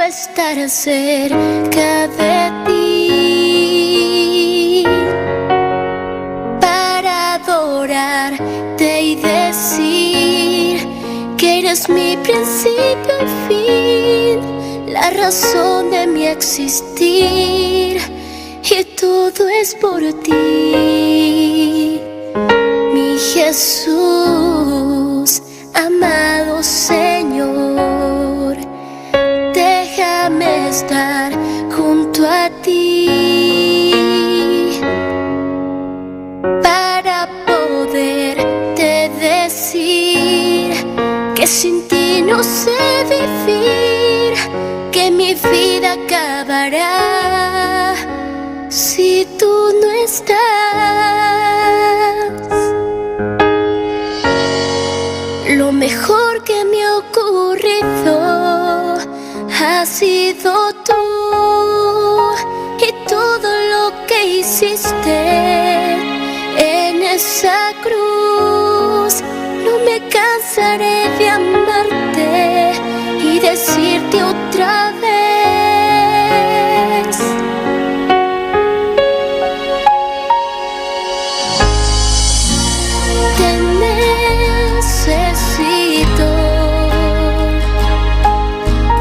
estar cerca de ti para adorarte y decir que eres mi principio y fin, la razón de mi existir, y todo es por ti, mi Jesús, amado Señor. Déjame estar junto a ti para poderte decir que sin ti no sé vivir, que mi vida acabará si tú no estás. Lo mejor que me ha ocurrido ha sido tú, y todo lo que hiciste en esa cruz. No me cansaré de amarte y decirte otra vez: te necesito.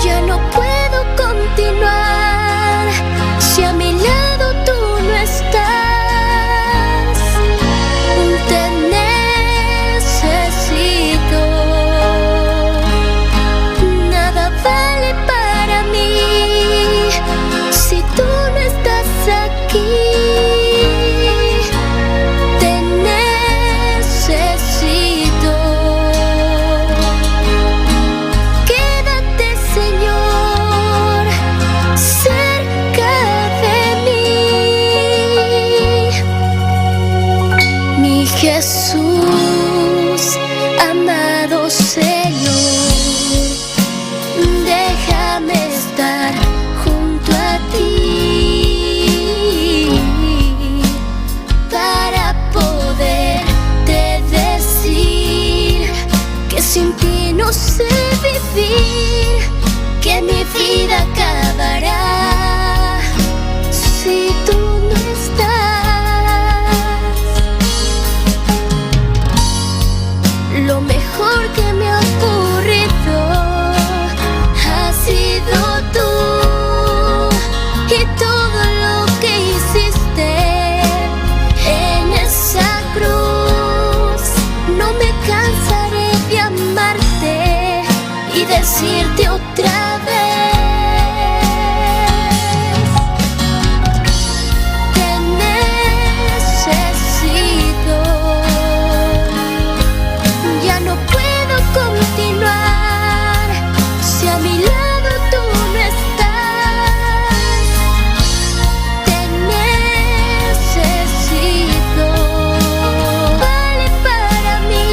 Ya no puedo continuar si a mi lado tú no estás. Te necesito. Nada vale para mí si tú no estás aquí. Te necesito. Quédate, Señor, cerca de mí, mi Jesús, amado Señor. Déjame estar junto a ti para poderte decir que sin ti no sé vivir, que mi vida acabará si tú no estás. Lo mejor que me ha ocurrido ha sido tú, y todo lo que hiciste en esa cruz. No me cansaré de amarte y decirte otra vez: te necesito. Ya no puedo continuar si a mi lado tú no estás. Te necesito. Vale para mí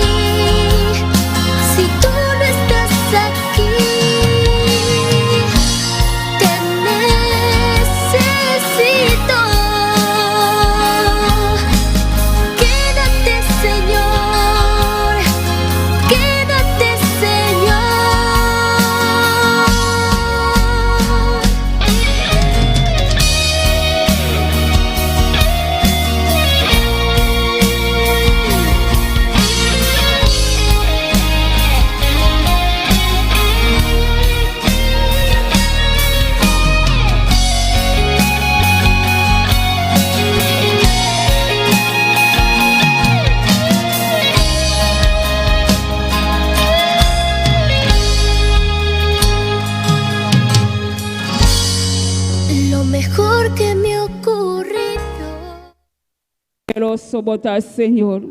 si tú no estás aquí. Te necesito. Quédate, Señor. Quédate, Señor. Lo mejor que me ha ocurrido. Poderoso votar, Señor.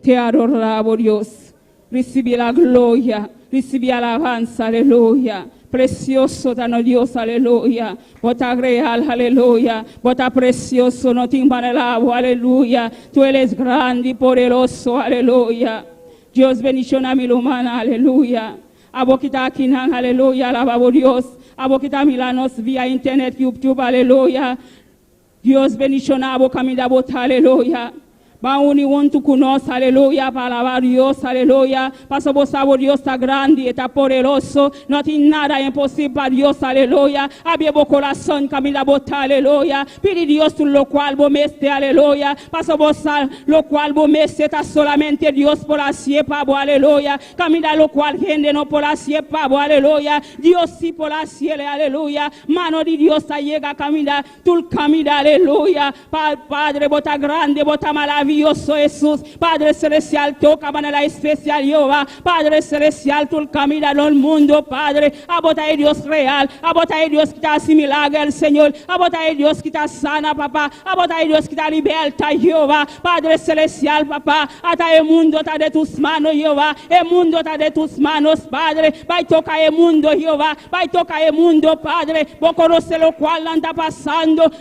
Te adoramos, Dios. Recibe la gloria, recibe alabanza, aleluya. Precioso dano Dios, aleluya. Vota real, aleluya. Vota precioso, no te impanelabo, aleluya. Tú eres grande y poderoso, aleluya. Dios bendición mi humana, aleluya. Abokita Kinan, aleluya, alabamos Dios. Abokita Milanos vía internet, YouTube, aleluya. Dios bendición a Abokamida Bota, aleluya. Va un tu conoce, aleluya, para alabar Dios, aleluya. Paso vos sabor Dios está grande, está poderoso. No tiene nada imposible para Dios, aleluya. Abrir vos corazón, camina bota, aleluya. Pide Dios tú lo cual vos meste, aleluya. Paso vos lo cual vos meste, está solamente Dios por así, pavo, aleluya. Camina lo cual gente no por así, pavo, aleluya. Dios sí por así, aleluya. Mano de Dios llega a caminar, tú camina, aleluya. Padre, bota grande, bota maravilloso. Jesús, Padre Celestial, toca manera especial, Jehová. Padre Celestial, tú caminas en el mundo, Padre. Abota a Dios real, abota a Dios que te hace milagro, el Señor. Abota a Dios que te sana, papá. Abota a Dios que te liberta, Jehová. Padre Celestial, papá. Hasta el mundo está de tus manos, Jehová. El mundo está de tus manos, Padre. Va a tocar el mundo, Jehová. Va a tocar el mundo, Padre. Vos conoces lo cual anda pasando,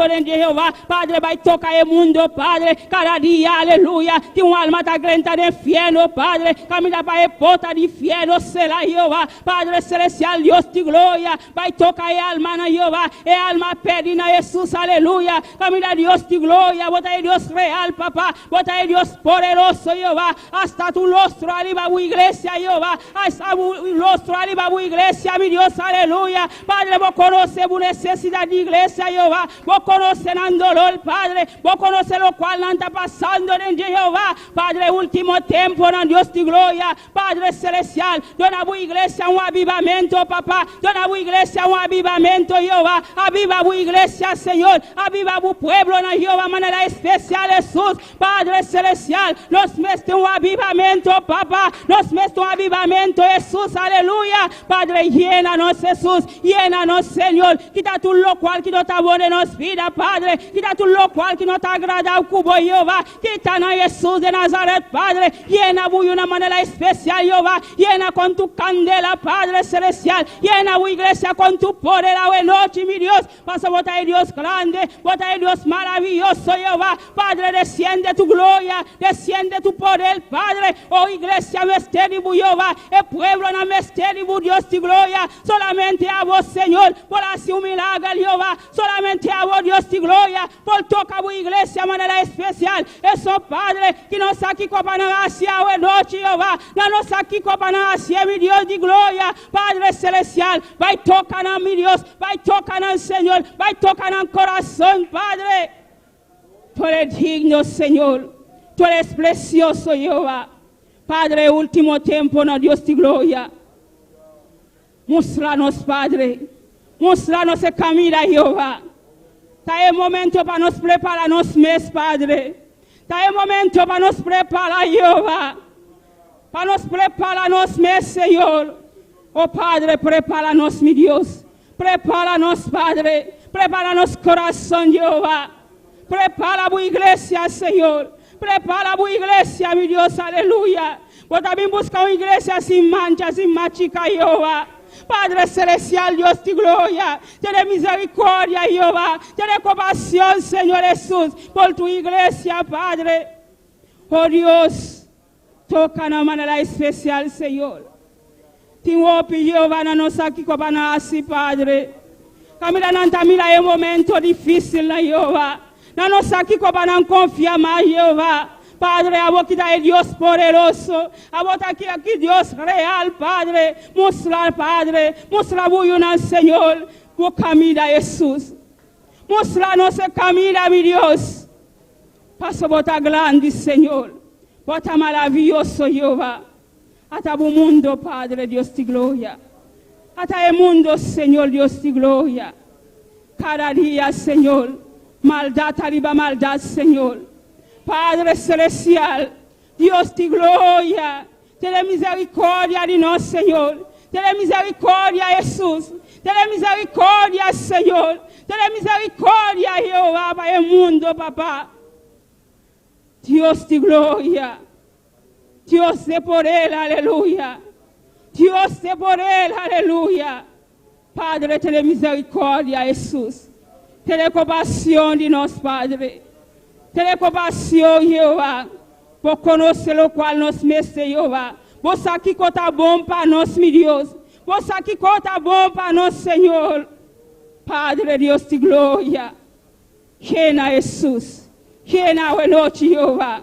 en Jehová. Padre, va a tocar el mundo, Padre, cada día, aleluya. Tiene un alma tan grande de infierno, Padre. Camina para el pota de infierno, será Jehová. Padre Celestial, Dios de gloria. Va a tocar el alma, Jehová. El alma perdida, Jesús, aleluya. Camina Dios de gloria. Bota el Dios real, papá. Bota el Dios poderoso, Jehová. Hasta tu rostro, arriba, tu iglesia, Jehová. Hasta tu rostro, arriba, tu iglesia, mi Dios, aleluya. Padre, vos conoces tu necesidad de iglesia, Jehová. Vos conoces el dolor, Padre. Vos conoces lo cual anda pasando en Jehová. Padre, último tiempo, en Dios de gloria. Padre Celestial, dona a tu iglesia un avivamiento, papá. Dona a tu iglesia un avivamiento, Jehová. Aviva tu iglesia, Señor. Aviva tu pueblo, en Jehová, manera especial, Jesús. Padre Celestial, nos mete un avivamiento, papá. Nos mete un avivamiento, Jesús, aleluya. Padre, llénanos, Jesús. Llénanos, Señor. Quita tú lo cual que no te abone nos vida, Padre. Quita tú lo cual que no te agrada, cubo, Jehová. Quita a Jesús de Nazaret, Padre. Llena de una manera especial, Jehová. Llena con tu candela, Padre Celestial. Llena tu iglesia con tu poder a noche, mi Dios. Pasa, bota de Dios grande, bota de Dios maravilloso, Jehová. Padre, desciende tu gloria, desciende tu poder, Padre. Oh, iglesia, misterio, Jehová. El pueblo en misterio, Dios de gloria. Solamente a vos, Señor, por hacer un milagro, Jehová. Solamente a vos, Dios de gloria, por tocar tu iglesia de manera especial. Eso, Padre, que nos aquí para hacia hoy noche, Jehová. No nos aquí para hacia mi Dios de gloria, Padre Celestial. Va a tocar a mi Dios, va a tocar al Señor, va a tocar al corazón, Padre. Tú eres digno, Señor. Tú eres precioso, Jehová. Padre, último tiempo, no Dios de gloria. Muéstranos, Padre. Muéstranos el camino, Jehová. Está el momento para nos prepararnos mes, Padre. Está el momento para nos preparar, Jehová. Para nos prepararnos mes, Señor. Oh, Padre, prepáranos, mi Dios. Prepáranos, Padre. Prepáranos corazón, Jehová. Prepara tu iglesia, Señor. Prepara tu iglesia, mi Dios, aleluya. Vos también busca una iglesia sin mancha, sin machica, Jehová. Padre Celestial, Dios de gloria, ten misericordia, Jehová, ten compasión, Señor Jesús, por tu iglesia, Padre. Oh Dios, toca de manera especial, Señor. Tengo Jehová, no nos aquí como así, Padre. Camila, mira el momento difícil, Jehová. No nos aquí como confía más, Jehová. Padre, a vos que da el Dios poderoso, a vos aquí Dios real, Padre, mostrar, Padre, mostrar al Señor, tu camino, Jesús. Mostrarnos el camino, mi Dios. Paso bota grande, Señor, bota maravilloso, Jehová. Hasta el mundo, Padre, Dios de gloria. Hasta el mundo, Señor, Dios de gloria. Cada día, Señor, maldad arriba, maldad, Señor. Padre Celestial, Dios de gloria, ten misericordia de nosotros, Señor. Ten misericordia, Jesús. Ten misericordia, Señor. Ten misericordia, Jehová, para el mundo, papá. Dios de gloria, Dios de poder, aleluya. Dios de poder, aleluya. Padre, ten misericordia, Jesús. Ten compasión de nosotros, Padre. Ten compasión, Jehová, por conocer lo cual nos mece, Jehová. Vos aquí está bom para nós, mi Dios. Vos aquí está bom para nós, Señor. Padre, Dios de gloria. Llena, Jesús. Llena hoy noche, Jehová.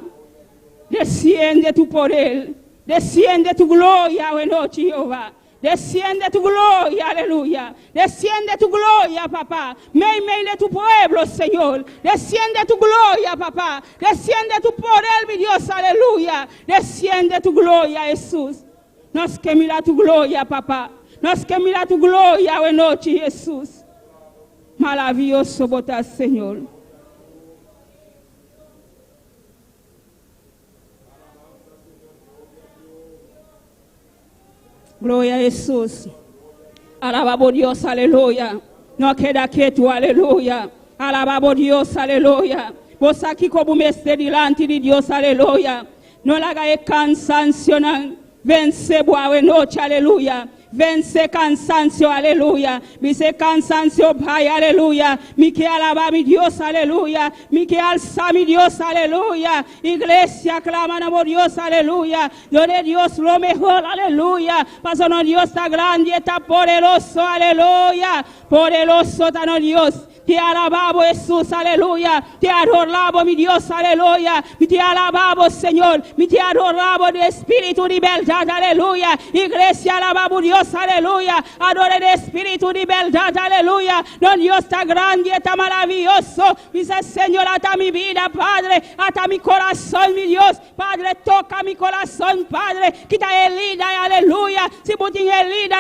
Desciende tu poder. Desciende tu gloria hoy noche, Jehová. Desciende tu gloria, aleluya. Desciende tu gloria, papá. Medio de tu pueblo, Señor. Desciende tu gloria, papá. Desciende tu poder, mi Dios, aleluya. Desciende tu gloria, Jesús. Nos que mira tu gloria, papá. Nos que mira tu gloria hoy noche, Jesús. Maravilloso botas, Señor. Gloria a Jesús. Alabamos Dios, aleluya. No queda quieto, aleluya. Alabamos Dios, aleluya. Vos aquí como me esté delante de Dios, aleluya. No la haga cansancio, vence buena noche, aleluya. Vence cansancio, aleluya. Dice cansancio, Pai, aleluya. Mi que alaba mi Dios, aleluya. Mi que alza mi Dios, aleluya. Iglesia, claman a Dios, aleluya. Yo de Dios lo mejor, aleluya. Paso no Dios está grande, está poderoso, aleluya. Poderoso está no Dios. Te alabamos, Jesús, aleluya. Te adoramos, mi Dios, aleluya. Te alabamos, Señor. Te adoramos de espíritu de verdad, aleluya. Iglesia, alabamos, Dios, aleluya. Adore de espíritu de verdad, aleluya. No, Dios está grande, está maravilloso. Dice, Señor, hasta mi vida, Padre. Hasta mi corazón, mi Dios. Padre, toca mi corazón, Padre. Quita herida, aleluya. Si putin herida,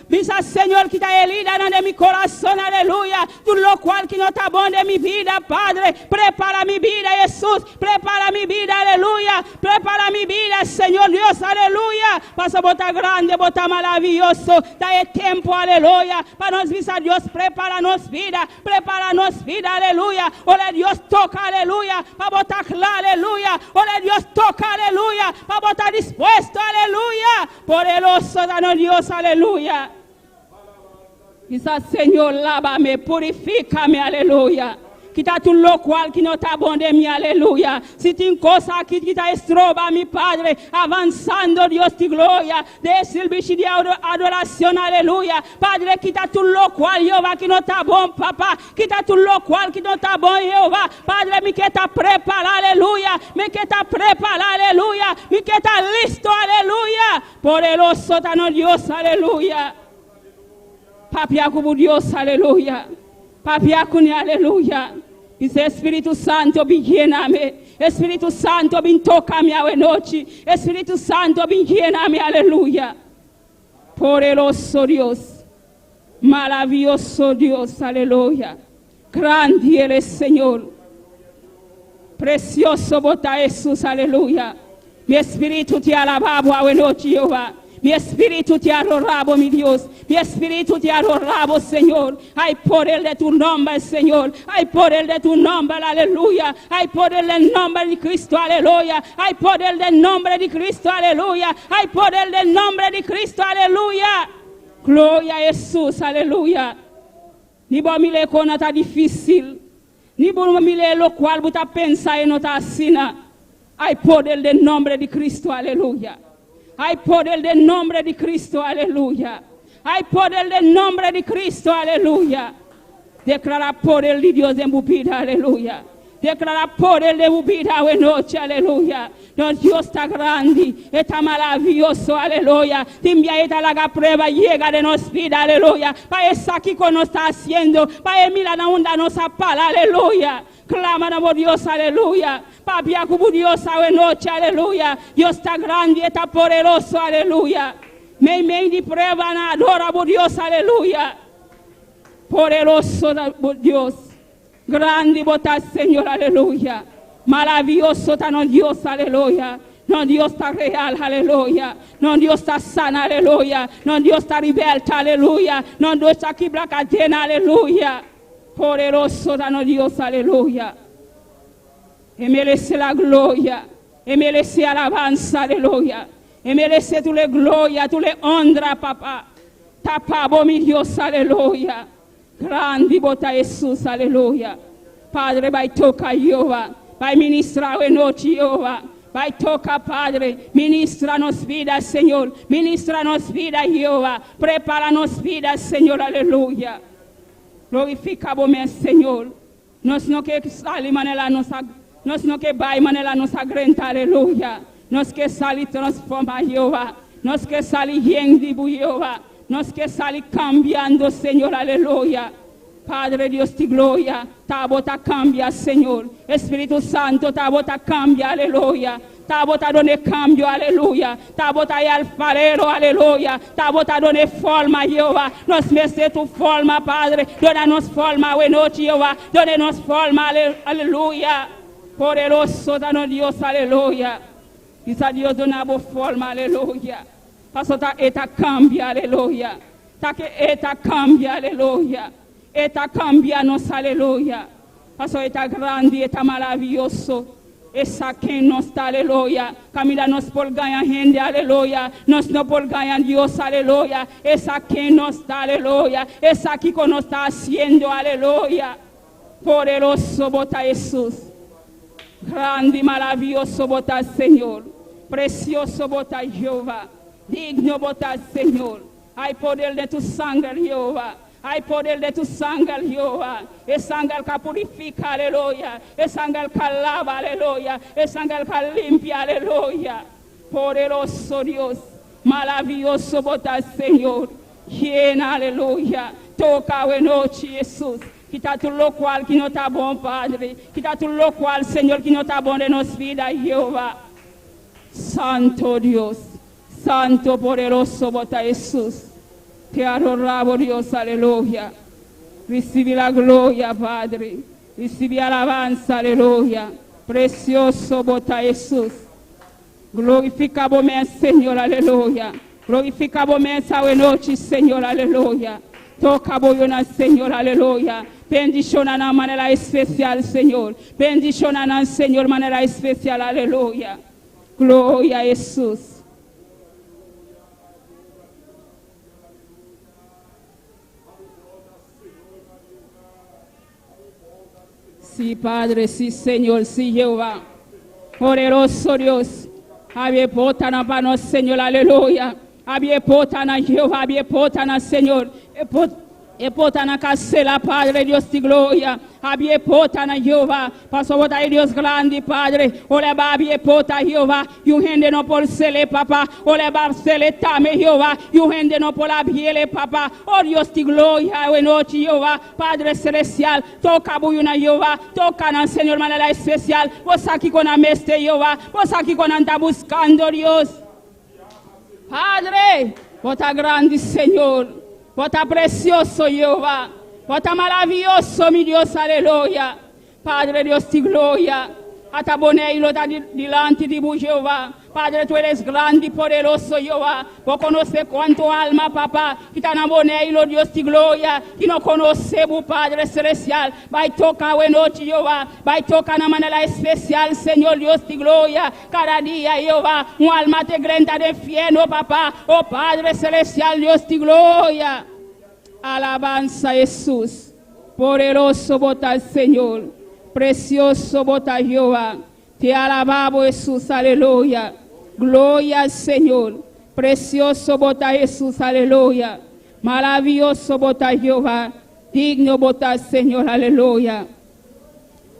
dice, Señor, quita herida de mi corazón, aleluya. Tú lo cual que no está bon de mi vida, Padre. Prepara mi vida, Jesús. Prepara mi vida, aleluya. Prepara mi vida, Señor Dios, aleluya. Pasa bota grande, bota maravilloso. Da el tiempo, aleluya. Para nos visa Dios, prepáranos vida. Prepáranos vida, aleluya. Ole Dios toca, aleluya. Para botar claro, aleluya. Ole Dios toca, aleluya. Para botar dispuesto, aleluya. Poderoso danos Dios, aleluya. Quizás, Señor, lávame, purifícame, aleluya. Quita tu lo cual que no está bon de mí, aleluya. Si tienes cosa aquí que te estroba, mi Padre, avanzando, Dios de gloria, de servicio de adoración, aleluya. Padre, quita tu lo cual, Jehová, que no está bon, papá. Quita tu lo cual que no está bon, Jehová. Padre, mi que está preparado, aleluya. Mi que está preparado, aleluya. Mi que está listo, aleluya. Poderoso está Dios, aleluya. Papia como Dios, aleluya. Papia con aleluya. Dice Espíritu Santo, lléname. Espíritu Santo, tócame a noche. Espíritu Santo, lléname, aleluya. Poderoso Dios. Maravilloso Dios, aleluya. Grande eres, Señor. Precioso bota Jesús, aleluya. Mi espíritu te alababa a noche, Jehová. Mi espíritu te adoraba, mi Dios. Mi espíritu te adoraba, Señor. Hay poder de tu nombre, Señor. Hay poder de tu nombre, aleluya. Hay poder del nombre de Cristo, aleluya. Hay poder del nombre de Cristo, aleluya. Hay poder del nombre de Cristo, aleluya. Gloria a Jesús, aleluya. Ni bo mile ko nata difícil. Ni bo mile lo cual buta pensa e nota asina. Hay poder del nombre de Cristo, aleluya. Hay poder del nombre de Cristo, aleluya. Hay poder del nombre de Cristo, aleluya. Declara poder de Dios en tu vida, aleluya. Declara poder de tu vida hoy noche, aleluya. No, Dios está grande, está maravilloso, aleluya. Te envía esta la prueba, llega de nos vida, aleluya. Para esa que nos está haciendo, para mirar la onda nos apala, aleluya. Claman a Dios, aleluya. Papia como Dios hoy noche, aleluya. Dios está grande, está poderoso, aleluya. Me di prueba, adora a Dios, aleluya. Poderoso Dios. Grande botar, Señor, aleluya. Maravilloso está no Dios, aleluya. No Dios está real, aleluya. No Dios está sana, aleluya. No Dios está liberta, aleluya. No Dios está aquí la cadena, aleluya. Poderoso está no Dios, aleluya. Y merece la gloria. Y merece alabanza, aleluya. Y merece tu le gloria, tu le honra, papá. Tapabo mi Dios, aleluya. Grande bota Jesús, aleluya. Padre, vai toca Jehová. Vai ministrar hoy noche, Jehová. Vai toca, Padre. Ministra-nos vida, Señor. Ministra-nos vida, Jehová. Prepara-nos vida, Señor, aleluya. Glorificamos, Señor. Nós não queremos sair, mas ela nos Nós não que vai manela nos agrenta, aleluia. Nós que sali transforma, Jeová. Nós que sali yendibu, Jeová. Nós que sali cambiando, Senhor, aleluia. Padre Dios de gloria, ta bota cambia, Señor. Espíritu Santo, ta bota cambia, aleluya. Ta bota donde cambio, aleluya. Ta bota ahí alfarero, aleluya. Ta bota donde forma, Jehová. Nos mece tu forma, Padre. Donde nos forma, noche, Jehová. Donde nos forma, aleluya. Poderoso, danos Dios, aleluya. Quizá Dios dona bo forma, aleluya. Paso ta eta cambia, aleluya. Ta que eta cambia, aleluya. Eta cambia-nos, aleluia. Pastor, eta grande, eta maravilhoso. Essa quem nos está, aleluia. Camila nos por ganhar rende, aleluia. Nós não por ganhar Deus, aleluia. Essa quem nos está, aleluia. Essa aqui que nos está haciendo, aleluia. Poderoso bota Jesus. Grande, maravilhoso bota Senhor. Precioso bota Jeová. Digno bota Senhor. Hay poder de tu sangre, Jeová. Hay poder de tu sangre, Jehová. Es sangre que purifica, aleluya. Es sangre que lava, aleluya. Es sangre que limpia, aleluya. Poderoso Dios, maravilloso bota Señor. Llena, aleluya. Toca hoy noche, Jesús. Quita todo lo cual que no está bon, Padre. Quita todo lo cual, Señor, que no está bon de nos vida, Jehová. Santo Dios, santo poderoso bota Jesús. Te adoramos, Dios, aleluya. Recibe la gloria, Padre. Recibe alabanza, aleluya. Precioso bota Jesús. Glorifica vos, Señor, aleluya. Glorifica vos, esa noche, Señor, aleluya. Toca vos, Señor, aleluya. Bendiciona de manera especial, Señor. Bendiciona, Señor, de manera especial, aleluya. Gloria a Jesús. Sí, Padre, sí, Señor, sí, Jehová. Poderoso Dios. Había potana para nos, Señor, aleluya. Había potana, Jehová, había potana, Señor. E potana casela, Padre, Dios de gloria. Había potana, Jehová. Pasó bota ahí, Dios grande, Padre. Ole ba había pota, Jehová. Y un gente no por cele, papá. Ole ba cele tame, Jehová. Y un gente no por la biele, papá. Oh, Dios de gloria, hoy noche, Jehová. Padre celestial. Toca buyuna, Jehová. Toca, na, Señor, manera especial. Vos aquí con la meste, Jehová. Vos aquí con anda buscando, Dios. Padre, bota grande, Señor. Bota precioso, Jehová. Bota maravilloso, mi Dios, aleluya. Padre Dios de gloria. Hasta ponerlo delante de vos, Jehová. Padre, tú eres grande y poderoso, Jehová. Vos conoces cuánto alma, papá. Que está en ponerlo, Dios de gloria. Que no conoce, vos, Padre celestial. Va a tocar hoy noche, Jehová. Va a tocar de manera especial, Señor Dios de gloria. Cada día, Jehová. Un alma te grita de infierno, papá. Oh, Padre celestial, Dios de gloria. Alabanza, Jesús. Poderoso bota el Señor. Precioso bota Jehová. Te alabamos, Jesús, aleluya. Gloria al Señor. Precioso bota Jesús, aleluya. Maravilloso bota Jehová. Digno bota Señor, aleluya.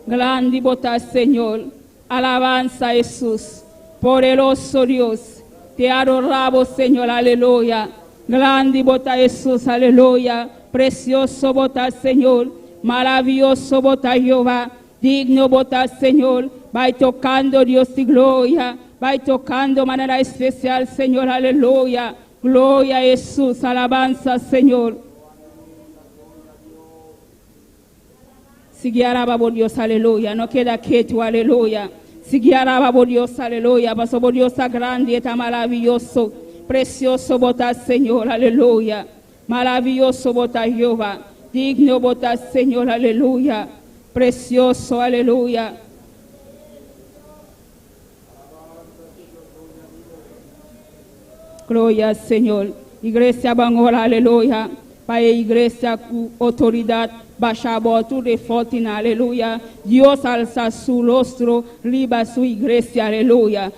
Grande bota Señor. Alabanza, Jesús. Poderoso Dios. Te adoramos, Señor, aleluya. Grande bota Jesús, aleluya. Precioso bota Señor. Maravilloso bota Jehová. Digno bota Señor. Va tocando, Dios de gloria. Va tocando de manera especial, Señor, aleluya. Gloria a Jesús, alabanza, Señor. Sigue araba por Dios, aleluya. No queda quieto, aleluya. Sigue araba por Dios, aleluya. Pasó por Dios está grande, está maravilloso. Precioso bota Señor, aleluya. Maravilloso bota Jehová. Digno bota Señor, aleluya. Precioso, aleluya. Gloria al Señor. Iglesia bangora, aleluya. Para iglesia con autoridad, baja botu de fortina, aleluya. Dios alza su rostro, liba su iglesia, aleluya.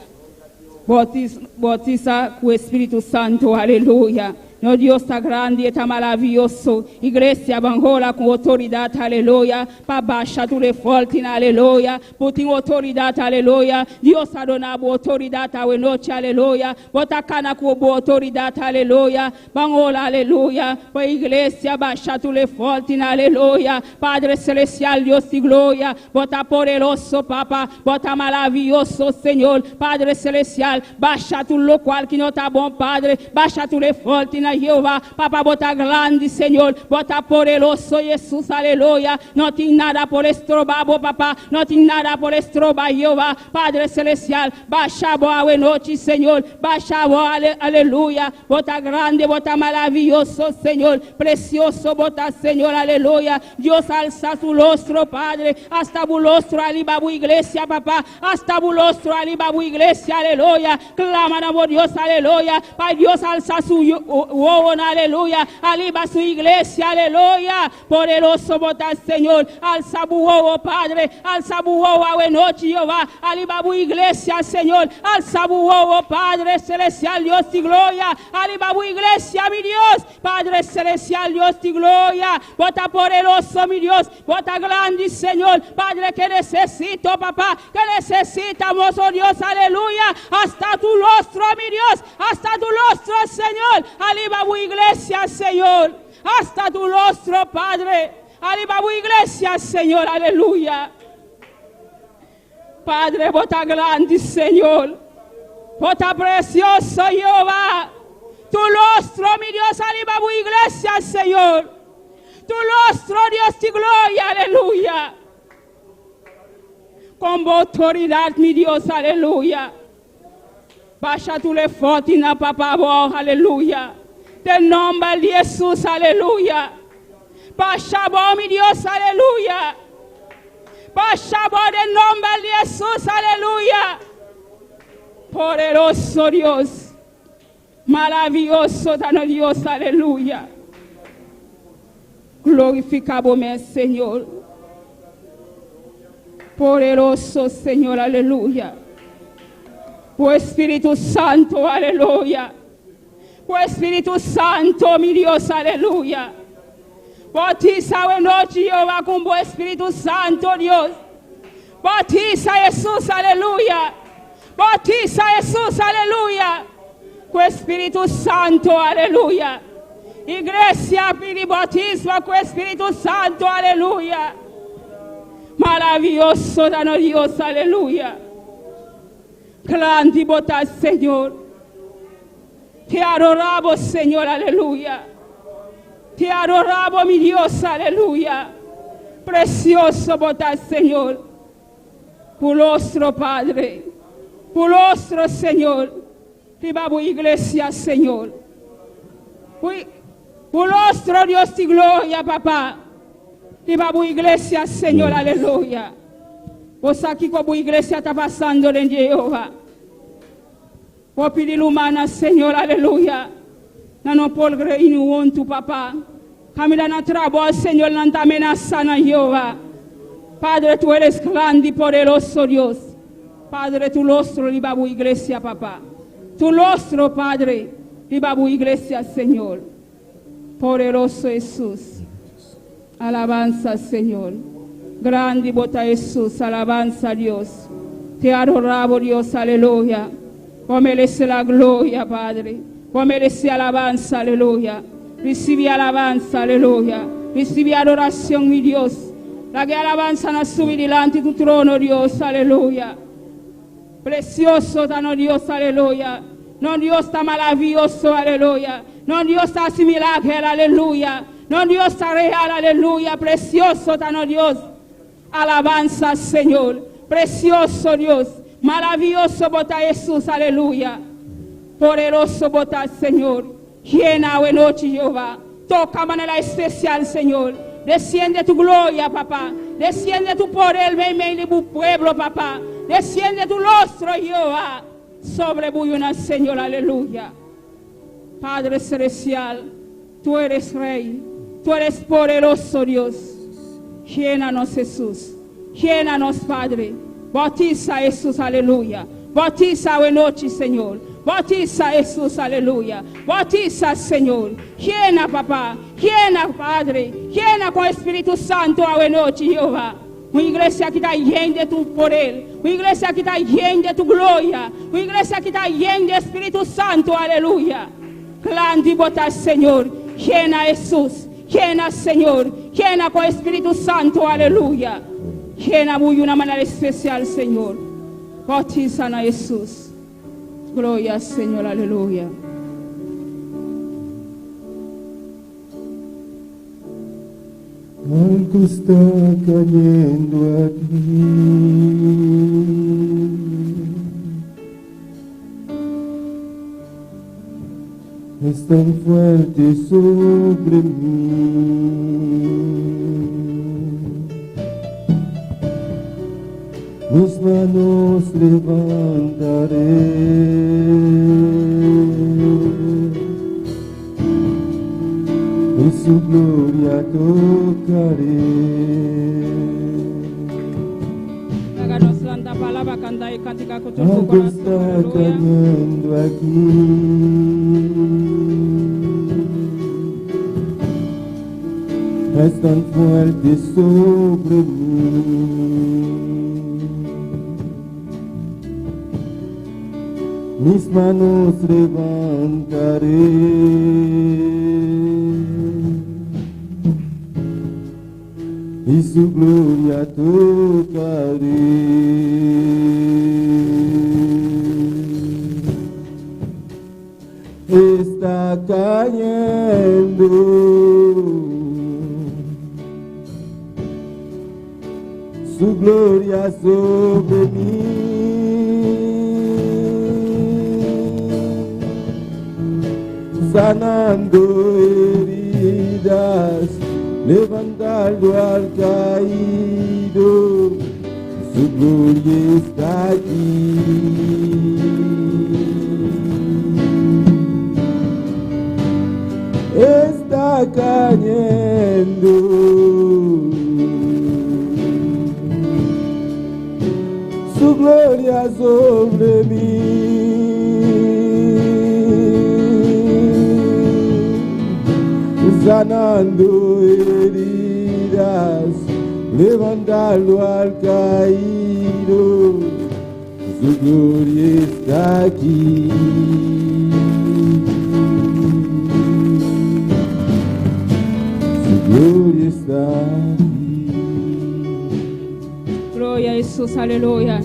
Bautiza con Espíritu Santo, aleluya. No Dios está grande y está maravilloso. Iglesia, banjola con autoridad, aleluya. Pa baixar tu forte, aleluya. Por tu autoridad, aleluya. Dios ha donado autoridad a noche, aleluya. Bota cana con autoridad, aleluya. Banjola, aleluya. Pa iglesia, baixar tu forte, aleluya. Padre celestial, Dios y gloria. Bota poderoso, papá. Bota maravilloso, Señor. Padre celestial, baixa tu local que não está bom, Padre. Baixa tu forte na Jeová. Papá, bota grande, Senhor. Bota poderoso, Jesus, aleluia. Não tem nada por estrobar, papá. Não tem nada por estrobar, Jeová. Padre celestial, baixa boa noite, Senhor. Baixa boa, aleluia. Bota grande, bota maravilhoso, Senhor. Precioso, bota, Senhor, aleluia. Deus alça tu rostro, Padre. Hasta bu rostro ali, babu igreja, papá. Hasta bu rostro ali, babu igreja, aleluia. Clama na Dios, aleluya. Pai Dios alza su aleluya. Aliba su iglesia, aleluya. Poderoso bota Señor. Alza bu Padre. Alza bu a noche, Jehová. Aliba bu iglesia, Señor. Alza bu Padre celestial, Dios y gloria. Aliba bu iglesia, mi Dios. Padre celestial, Dios y gloria. Bota poderoso, mi Dios. Bota grande, Señor. Padre, que necesito, papá. Que necesitamos, oh Dios, aleluya. Hasta tu rostro, mi Dios, hasta tu rostro, Señor. Aliba tu iglesia, Señor. Hasta tu rostro, Padre. Aliba tu iglesia, Señor. Aleluya. Padre, bota grande, Señor. Bota precioso, Jehová. Tu rostro, mi Dios, aliba tu iglesia, Señor. Tu rostro, Dios de gloria, aleluya. Con autoridad, mi Dios, aleluya. Baixa tu forte na papá, aleluya. Del nombre de Jesús, aleluya. Baixa bom, mi Dios, aleluya. Baixa bom del nombre de Jesús, aleluya. Poderoso Dios. Maravilloso tan Dios, aleluya. Glorificamos, Señor. Poderoso Señor, aleluya. Oh Espíritu Santo, aleluya. Oh Espíritu Santo, mi Dios, aleluya. Bautiza en noche, Jehová, con buen Espíritu Santo, Dios. Bautiza Jesús, aleluya. Bautiza Jesús, aleluya. Con Espíritu Santo, aleluya. Iglesia, pide bautismo con Espíritu Santo, aleluya. Maravilloso, dano Dios, aleluya. Grande botas, Señor. Te adoramos, Señor, aleluya. Te adoramos, mi Dios, aleluya. Precioso botas, Señor. Por nuestro Padre. Por nuestro Señor. Te vamos, iglesia, Señor. Por nuestro Dios de gloria, papá. Te vamos, iglesia, Señor, aleluya. Vos aqui como a igreja está passando de Jeová. Vou pedir humana, Senhor, aleluia. Não pode crer no outro, papá. Camila na trabalho, Senhor, não está amenazando Jeová. Padre, tu eres grande e poderoso, Deus. Padre, tu rostro liba a igreja, papá. Tu rostro, Padre, liba a igreja, Senhor. Poderoso Jesus. Alabanza, Senhor. Grande bota Jesús, alabanza a Dios. Te adoramos, Dios, aleluya. Vos mereces la gloria, Padre. Vos mereces alabanza, aleluya. Recibe alabanza, aleluya. Recibe adoración, mi Dios. La que alabanza nos sube delante de tu trono, Dios, aleluya. Precioso tan Dios, aleluya. No Dios está maravilloso, aleluya. No Dios está similar, aleluya. No Dios está real, aleluya. Precioso tan Dios. Alabanza, Señor. Precioso Dios. Maravilloso bota Jesús, aleluya. Poderoso bota Señor. Llena hoy noche, Jehová. Toca de manera especial, Señor. Desciende tu gloria, papá. Desciende tu poder, ven de tu pueblo, papá. Desciende tu rostro, Jehová. Sobre Buyuna, Señor, aleluya. Padre celestial, tú eres rey. Tú eres poderoso, Dios. Llénanos, Jesús. Llénanos, Padre. Bautiza, Jesús, aleluya. Bautiza hoy noche, Señor. Bautiza Jesús, aleluya. Bautiza, Señor. Llena, papá. Llena, Padre. Llena con Espíritu Santo a noche, Jehová. Uma igreja que está llena de tu poder. Uma igreja que está llena de tu glória. Uma igreja que está llena de Espíritu Santo, aleluya. Clando y botar, Señor. Llena Jesús. Llena, Señor. Llena con Espíritu Santo, aleluya. Llena muy de una manera especial, Señor. Bautiza a Jesús. Gloria al Señor, aleluya. Algo está cayendo aquí. Es tan fuerte sobre mí. Mis manos levantaré y su gloria tocaré. Háganos santa palabra, canta y cántica con tu Algo corazón, está aleluya. cayendo aquí. Es tan fuerte sobre mí. Mis manos levantaré y su gloria tocaré. Está cayendo su gloria sobre mí. Sanando heridas, levantando al caído, su gloria está aquí. Está cayendo su gloria sobre mí. Sanando heridas, levantando al caído, su gloria está aquí. Su gloria está aquí. Gloria a Jesús, aleluya.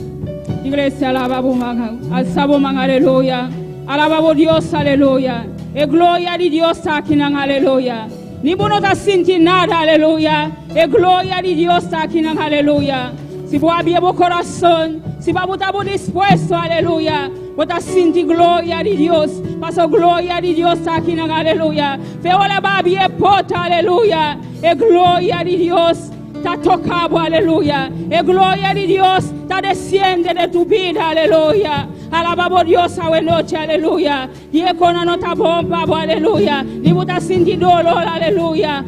Iglesia, alaba a alzamos, aleluya. Alaba a Dios, aleluya. E gloria de Dios está aquí, aleluya. Ninguno está sintiendo nada, aleluya. E gloria de Dios está aquí, aleluya. Si vos abrir vos corazón, si vos estar dispuesto, aleluya, vos está sintiendo gloria de Dios. Paso gloria de Dios está aquí, aleluya. Feo la babie porta, aleluya. E gloria de Dios está tocado, aleluya. E gloria de Dios está desciende de tu vida, aleluya. Alabamos Dios a noche, aleluya. Y con la nota bomba, aleluya. Ni muta sinti dolor, aleluya.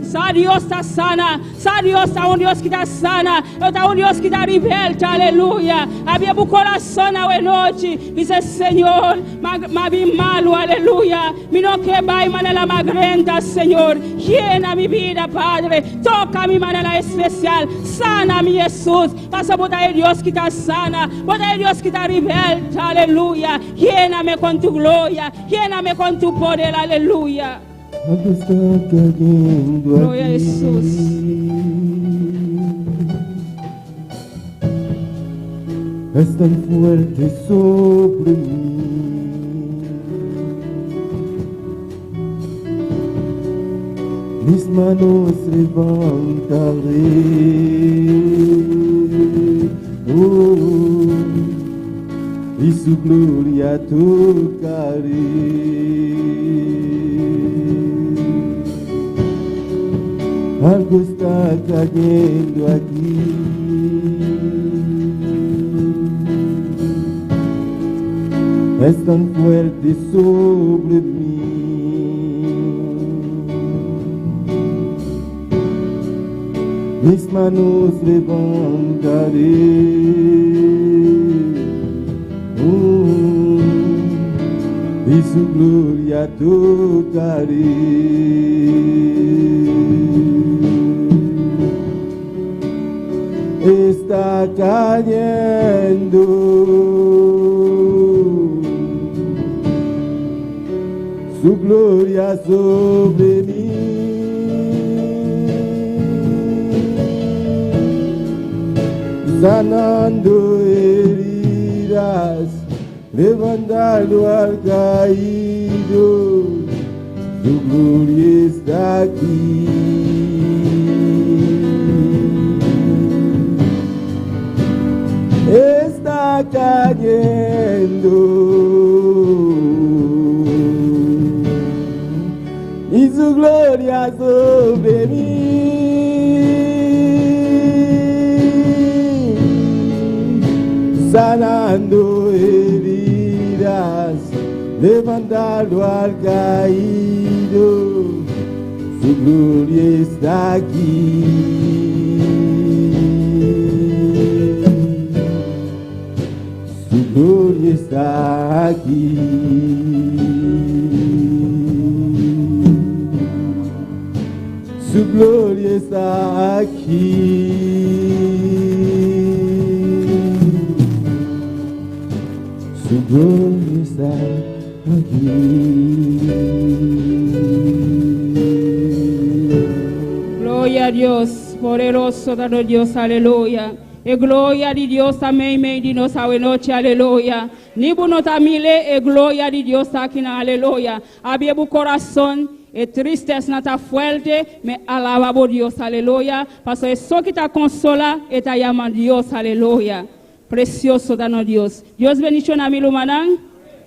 Sa Dios está sana. Sa Dios está un Dios que está sana. Está un Dios que está liberta, aleluya. Había bu corazón a noche. Dice Señor, ma vi malo, aleluya. Mi no que va y manera magrenta, Señor. Llena mi vida, Padre. Toca mi manera especial. Sana mi Jesús. Pasa botar el Dios que está sana. Botar el Dios que está liberta. Aleluya, lléname con tu gloria, lléname con tu poder, aleluya. Algo está cayendo Gloria a aquí. Jesús. Es tan fuerte sobre mí. Mis manos levantaré. Y su gloria tocaré. Algo está cayendo aquí. Es tan fuerte sobre mí. Mis manos levantaré. y su gloria tocaré. Está cayendo su gloria sobre mí. Sanando heridas, levantando al caído, su gloria está aquí. Está cayendo y su gloria sobre mí. Sanando heridas, levantando al caído, su gloria está aquí. Su gloria está aquí. Su gloria está aquí. Su gloria está aquí. Gloria a Dios, poderoso dado Dios, aleluya. E gloria de Dios também de nossa noite, aleluia. Nibu notamile e gloria de Dios aqui na aleluia. Abia o coração e tristeza não está fuerte, me alaba por Dios, aleluia. Porque só que está consola e está chamando Deus, aleluia. Precioso dano Dios. Dios bendición a mi lumanán.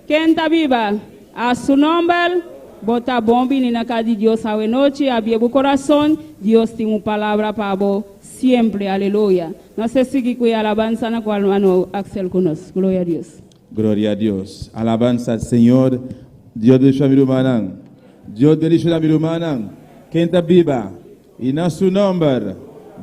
Quem está viva? A su nombre. Bota bombi ni na casa de Dios a noche. Abia o corazón. Dios tiene una palabra para vos. Siempre. Aleluya. No sé si que alabanza na cual hermano Axel conoce. Gloria a Dios. Gloria a Dios. Alabanza al Señor. Dios bendición a mi lumanán. Dios bendición a mi lumanán. Quem está viva? Y na su nombre.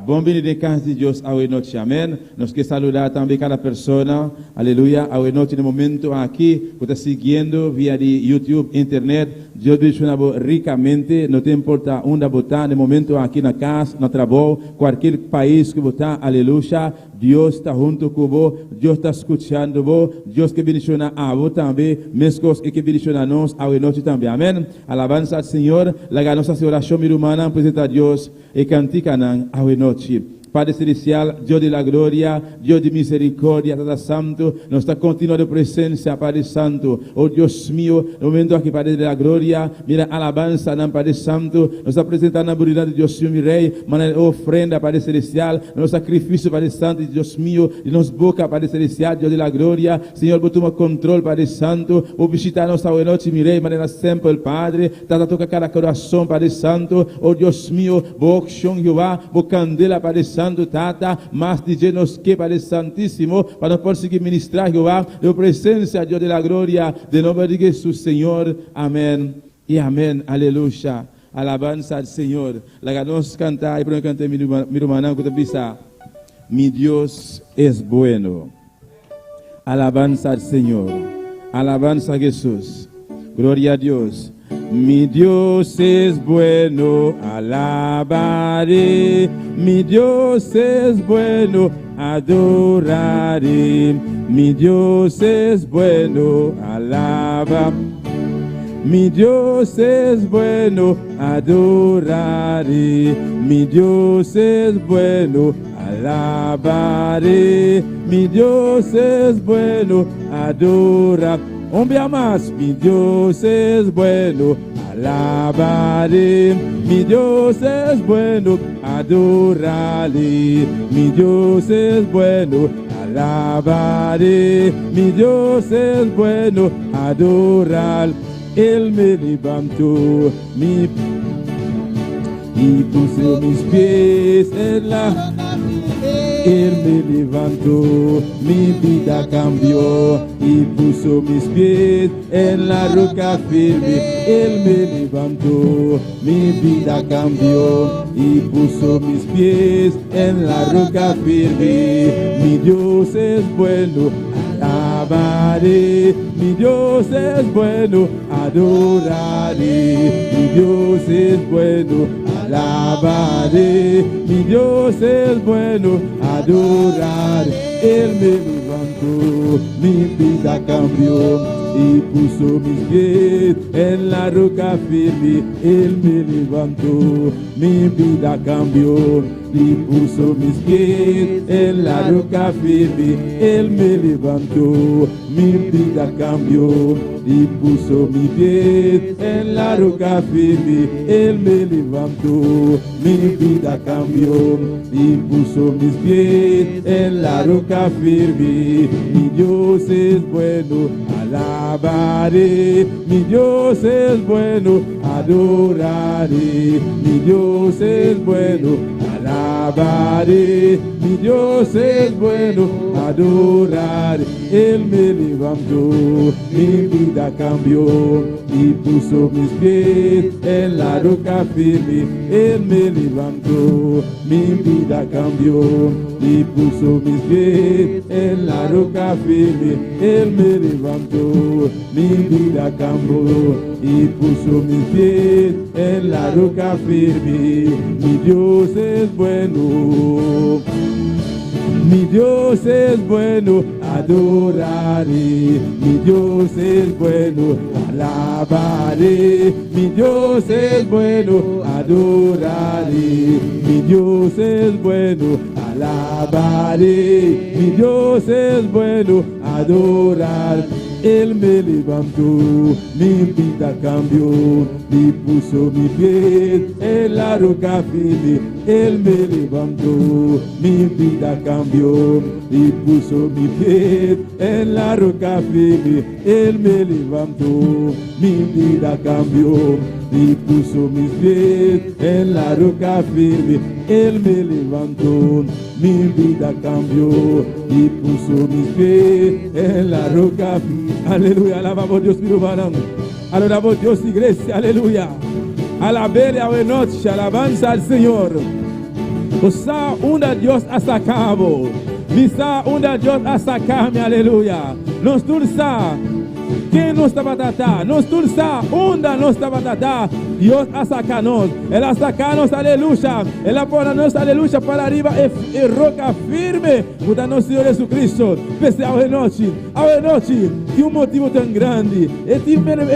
Bom dia de casa de Deus a noite, amém. Nós queremos saludar também cada pessoa, aleluia, a noite no momento aqui, que está seguindo via de YouTube, internet. Deus abençoe ricamente, não tem importa onde botar, no momento aqui na casa, no trabalho, qualquer país que botar, aleluia. Deus está junto com você, Deus está escutando você, Deus que bendicionar a você também, mesmo que bendicionar nós a noite também, amém. Alabança ao Senhor, la nossa oração humana, apresenta a Deus e cantica a noite. Padre Celestial, Dios de la gloria, Dios de misericordia, Tata Santo, nuestra continua presencia, Padre Santo. Oh Dios mío, en el momento aquí, Padre de la gloria, mira, alabanza, Padre Santo, nos está presentando la voluntad de Dios mío, mi Rey, manera ofrenda, Padre Celestial, nos sacrificio, Padre Santo, Dios mío, y nos boca, Padre Celestial, Dios de la gloria, Señor, vos toma control, Padre Santo, vos visitarnos esta noche, mi Rey, manera siempre el Padre, Tata toca cada corazón, Padre Santo, oh Dios mío, vos acción Jehová, vos candela, Padre Santo, Tata, más de llenos que Padre Santísimo, para poder seguir ministrar Jehová, de presencia, Dios de la gloria, de nombre de Jesús, Señor, amén y amén, aleluya, alabanza al Señor. La que nos canta, y primero canta mi hermana, que te pisa, mi Dios es bueno, alabanza al Señor, alabanza a Jesús, gloria a Dios. Mi Dios es bueno, alabaré. Mi Dios es bueno, adoraré. Mi Dios es bueno, alaba. Mi Dios es bueno, adoraré. Mi Dios es bueno, alabaré. Mi Dios es bueno, adoraré. Un día más, mi Dios es bueno, alabaré. Mi Dios es bueno, adoraré. Mi Dios es bueno, alabaré. Mi Dios es bueno, adorar. Él me levantó y puse mis pies en la... Él me levantó, mi vida cambió y puso mis pies en la roca firme. Él me levantó, mi vida cambió y puso mis pies en la roca firme. Mi Dios es bueno, alabaré, mi Dios es bueno, adoraré, mi Dios es bueno, alabaré, mi Dios es bueno, adoraré. Él me levantó, mi vida cambió y puso mis pies en la roca firme. Él me levantó, mi vida cambió y puso mis pies en la roca firme. Él me levantó, mi vida cambió y puso mis pies en la roca firme. Él me levantó, mi vida cambió y puso mis pies en la roca firme. Mi Dios es bueno, alabaré, mi Dios es bueno, adoraré, mi Dios es bueno, alabaré, mi Dios es bueno, adoraré. Él me levantó, mi vida cambió y puso mis pies en la roca firme. Él me levantó, mi vida cambió y puso mis pies en la roca firme. Él me levantó, mi vida cambió y puso mis pies en la roca firme. Mi Dios es bueno, mi Dios es bueno, adoraré, mi Dios es bueno, alabaré, mi Dios es bueno, adoraré, mi Dios es bueno, alabaré, mi Dios es bueno, adorar. Él me levantó, mi vida cambió y puso mi pies en la roca firme. Él me levantó, mi vida cambió y puso mi pies en la roca firme. Él me levantó, mi vida cambió y puso mis pies en la roca firme. Él me levantó, mi vida cambió y puso mis pies en la roca firme. Aleluya, alabamos Dios, mi hermano. Alabamos Dios, iglesia, aleluya. Alabele a noche, alabanza al Señor. Osa una Dios a sacabo. Misa una Dios a sacarme, aleluya. Nos dulza. ¿Quién nos está batata? Nos dulza, onda nos está batata. Dios a sacarnos. Él a sacarnos, aleluya. Él a ponernos, aleluya, para arriba y roca firme. Puta Señor Jesucristo. Pese a noche, que un motivo tan grande. Él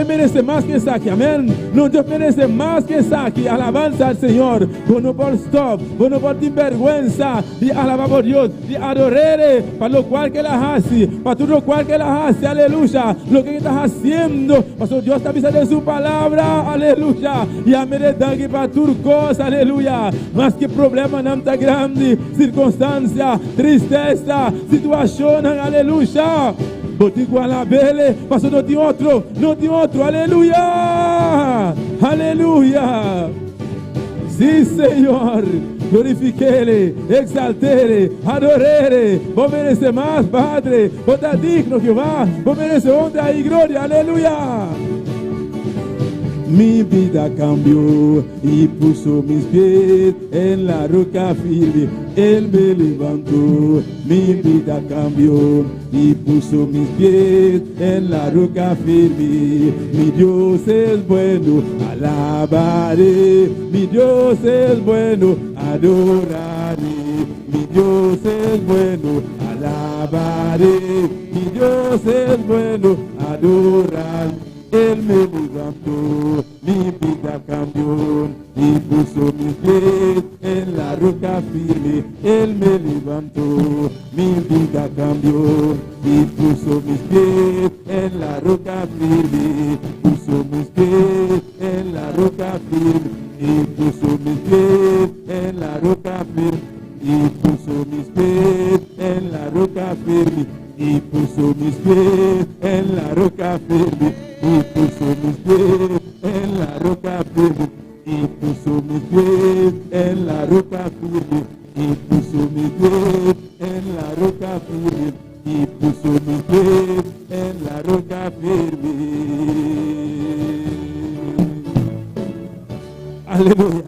merece más que saque, amén. No, Dios merece más que saque. Alabanza al Señor. Bueno por stop, bueno por ti vergüenza. Y alabamos a Dios, y adoraré para lo cual que la hace, para todo lo cual que la hace, aleluya. Lo que estás haciendo, pastor Dios está avisando en su palabra, aleluya. Y a meredangue para tu cosa, aleluya. Más que problema não está grande, circunstância, tristeza, situação, aleluya. Botico a la bele, pastor não tem outro, aleluya, aleluya. Sí, Señor, glorifiquele, exaltere, adorere. Vos merece más, Padre. Vos estás digno, Jehová. Vos merece honra y gloria, aleluya. Mi vida cambió y puso mis pies en la roca firme. Él me levantó, mi vida cambió y puso mis pies en la roca firme. Mi Dios es bueno, alabaré. Mi Dios es bueno, adoraré. Mi Dios es bueno, alabaré. Mi Dios es bueno, adoraré. Él me levantó, mi vida cambió y puso mis pies en la roca firme. Él me levantó, mi vida cambió y puso mis pies en la roca firme. Puso mis pies en la roca firme y puso mis pies en la roca firme y puso mis pies en la roca firme y puso mis pies en la roca firme. Y puso mis pies en la roca firme, y puso mis pies en la roca firme, y puso mis pies en la roca firme, y puso mis pies en la roca firme. Aleluya.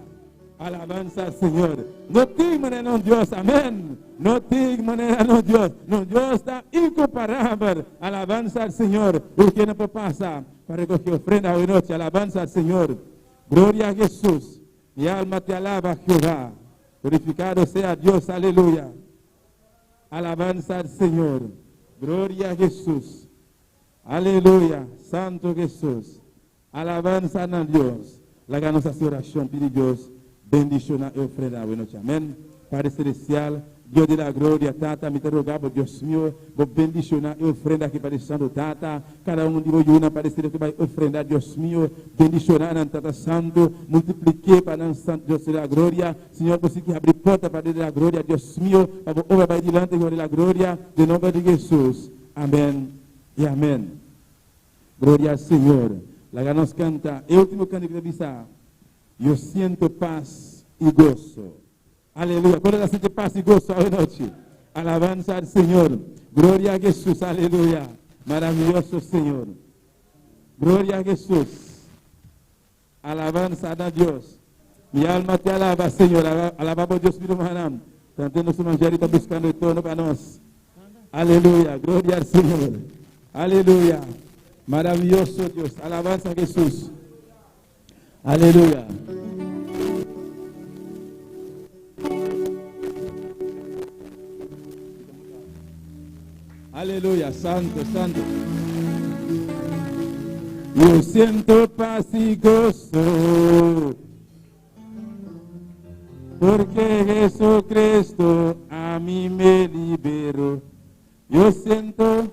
Alabanza al Señor. No tem maneira não Deus, amém. Não tem maneira não Deus. Não Deus está incomparável. Alabanza al Señor. O que não pode passar para recoger ofrenda hoy noche. Alabanza al Señor. Gloria a Jesús. Mi alma te alaba, Jehová. Glorificado sea Dios. Aleluya. Alabanza al Señor. Gloria a Jesús. Aleluya. Santo Jesús. Alabanza a Dios. La nossa oração, pede Deus, bendicionar e ofrenda hoje noite. Amém. Padre Celestial, Deus de la glória, Tata, me interrogava, Deus meu, vou bendicionar e ofrenda aqui para o Santo Tata. Cada um de nós, Padre Celestial, vai ofrendar, Deus meu, bendicionar na Tata Santo, multiplique para o Santo Deus de la glória. Senhor, você que abre porta para Deus de la glória, Deus meu, para o obra vai diante de la glória, de nome de Jesus. Amém e amém. Glória ao Senhor. La nos canta, el último canto que dice, yo siento paz y gozo. Aleluya. ¿Cuál es la siente paz y gozo hoy noche? Alabanza al Señor. Gloria a Jesús. Aleluya. Maravilloso Señor. Gloria a Jesús. Alabanza a Dios. Mi alma te alaba, Señor. Alabamos a Dios, mi hermano. Cantando su manjarita buscando el tono para nos. Aleluya. Gloria al Señor. Aleluya. Maravilloso Dios, alabanza a Jesús. Aleluya. Aleluya, santo, santo. Yo siento paz y gozo, porque Jesucristo a mí me liberó. Yo siento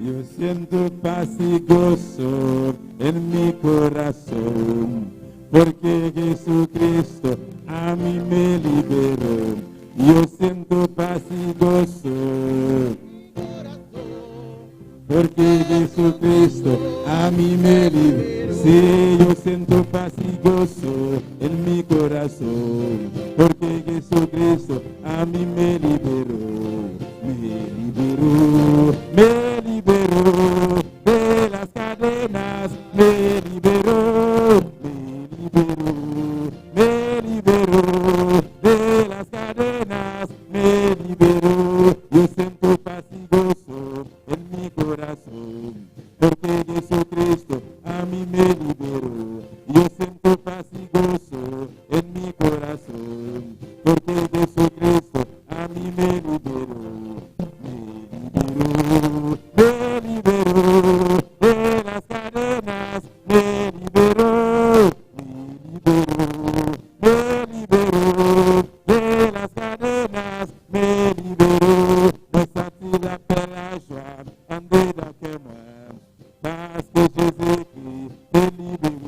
Yo siento paz y gozo en mi corazón, porque Jesucristo a mí me liberó. Yo siento paz y gozo, porque Jesucristo a mí me liberó. Sí, yo siento paz y gozo en mi corazón, porque Jesucristo a mí me liberó. Me liberó de las cadenas, me liberó de las cadenas, me liberó. Yo siento paz y gozo en mi corazón, porque Jesucristo a mí me liberó. Yo siento paz y gozo en mi corazón, porque Jesucristo a mí me liberó. Me liberó de las cadenas, me liberó de las cadenas, me liberó. Me senti la pela joie, andei da queima, parce que Jésus-Christ me libéré.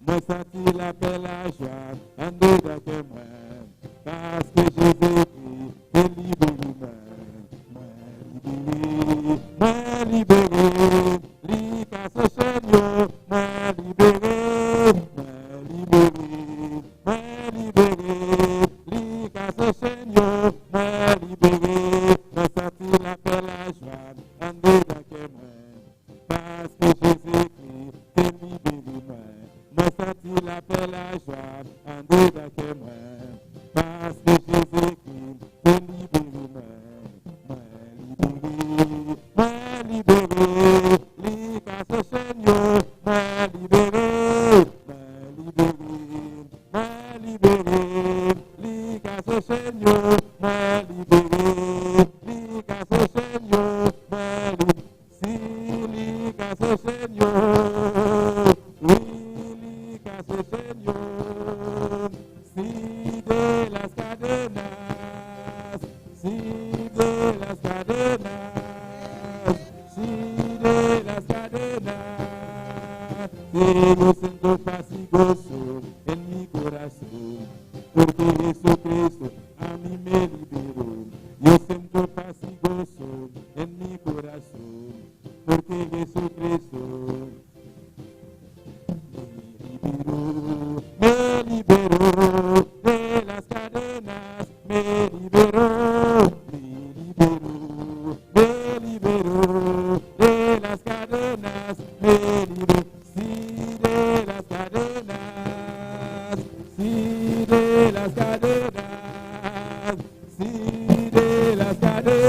Me senti la pela joie, andei da queima, parce que Jésus-Christ me libéré. Me liberé, rica se Señor, me liberé, rica se Señor, me liberé, me senti la pela joie, andei da queima, parce que Jésus-Christ te libéré. Me senti la pela joie, andei da queima, parce que Jésus-Christ te libéré. Me liberé, rica se Señor, me liberé, rica se Señor, me liberé, rica se Señor, me liberé, sí, rica se Señor, rica se Señor, sí de las cadenas, sí de las cadenas. Yo siento paz y gozo en mi corazón, porque Jesucristo a mí me liberó. Yo siento paz y gozo en mi corazón, porque Jesucristo me liberó de las cadenas, me liberó, me liberó.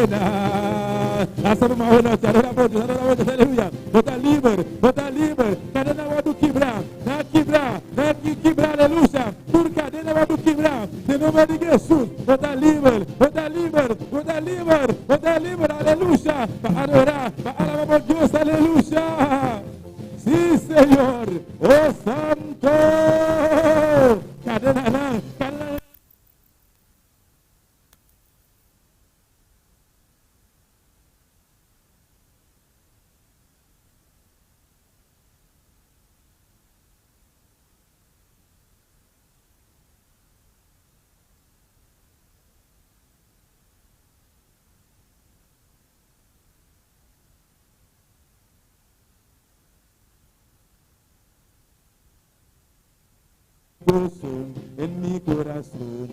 cadena. Hacemos más una noche, aleluya. Bota libre, cadena va a quebrar, aleluya. Por cadena va a quebrar, de nombre de Jesús, bota libre, aleluya. Para adorar, para alabar a Dios, aleluya. Sí, Señor, oh Santo, cadena. Gozo en mi corazón,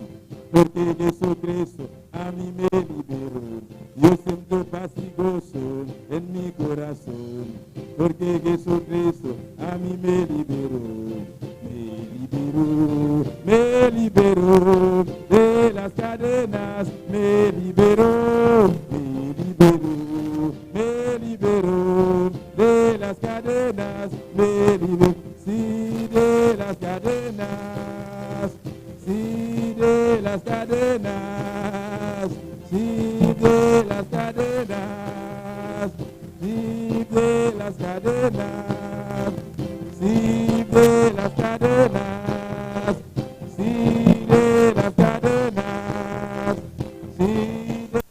porque Jesucristo a mí me liberó. Yo siento paz y gozo en mi corazón, porque Jesucristo a mí me liberó. Me liberó de las cadenas, me liberó de las cadenas, me liberó. Sí, de las cadenas, sí, de las cadenas, sí, de las cadenas, sí, de las cadenas, sí, de las cadenas, sí, de las cadenas, sí, de...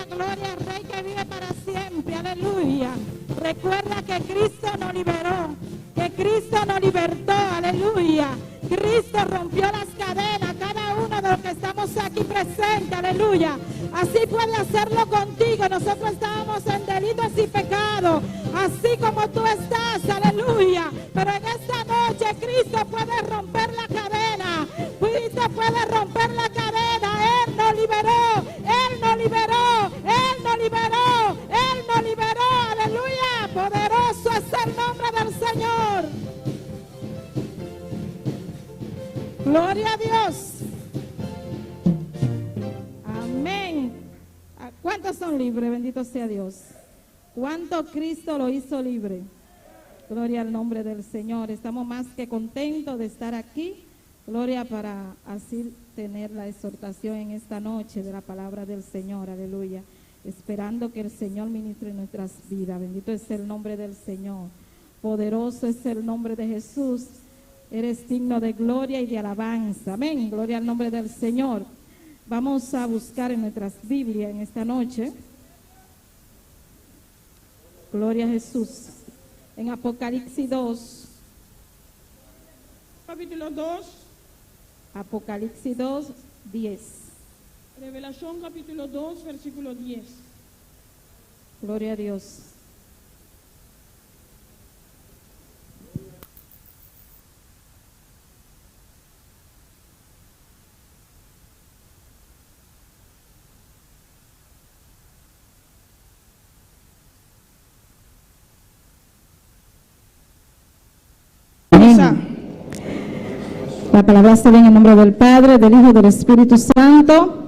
Gloria al Rey que vive para siempre, aleluya. Recuerda que Cristo nos liberó, que Cristo nos libertó, aleluya. Cristo rompió las cadenas, cada uno de los que estamos aquí presentes, aleluya. Así puede hacerlo contigo. Nosotros estábamos en delitos y pecados, así como tú estás, aleluya. Pero en esta noche Cristo puede romper la cadena, Cristo puede romper la cadena. Él nos liberó, Él nos liberó, Él nos liberó, Él nos liberó, aleluya. Poderoso es el nombre del Señor. Gloria a Dios. Amén. ¿Cuántos son libres? Bendito sea Dios. ¿Cuánto Cristo lo hizo libre? Gloria al nombre del Señor. Estamos más que contentos de estar aquí. Gloria, para así tener la exhortación en esta noche de la palabra del Señor. Aleluya. Esperando que el Señor ministre en nuestras vidas. Bendito es el nombre del Señor. Poderoso es el nombre de Jesús. Eres digno de gloria y de alabanza. Amén. Gloria al nombre del Señor. Vamos a buscar en nuestras Biblias en esta noche. Gloria a Jesús. En Apocalipsis 2. Capítulo 2. Apocalipsis 2, 10. Revelación capítulo 2, versículo 10. Gloria a Dios. La palabra se lee en el nombre del Padre, del Hijo y del Espíritu Santo.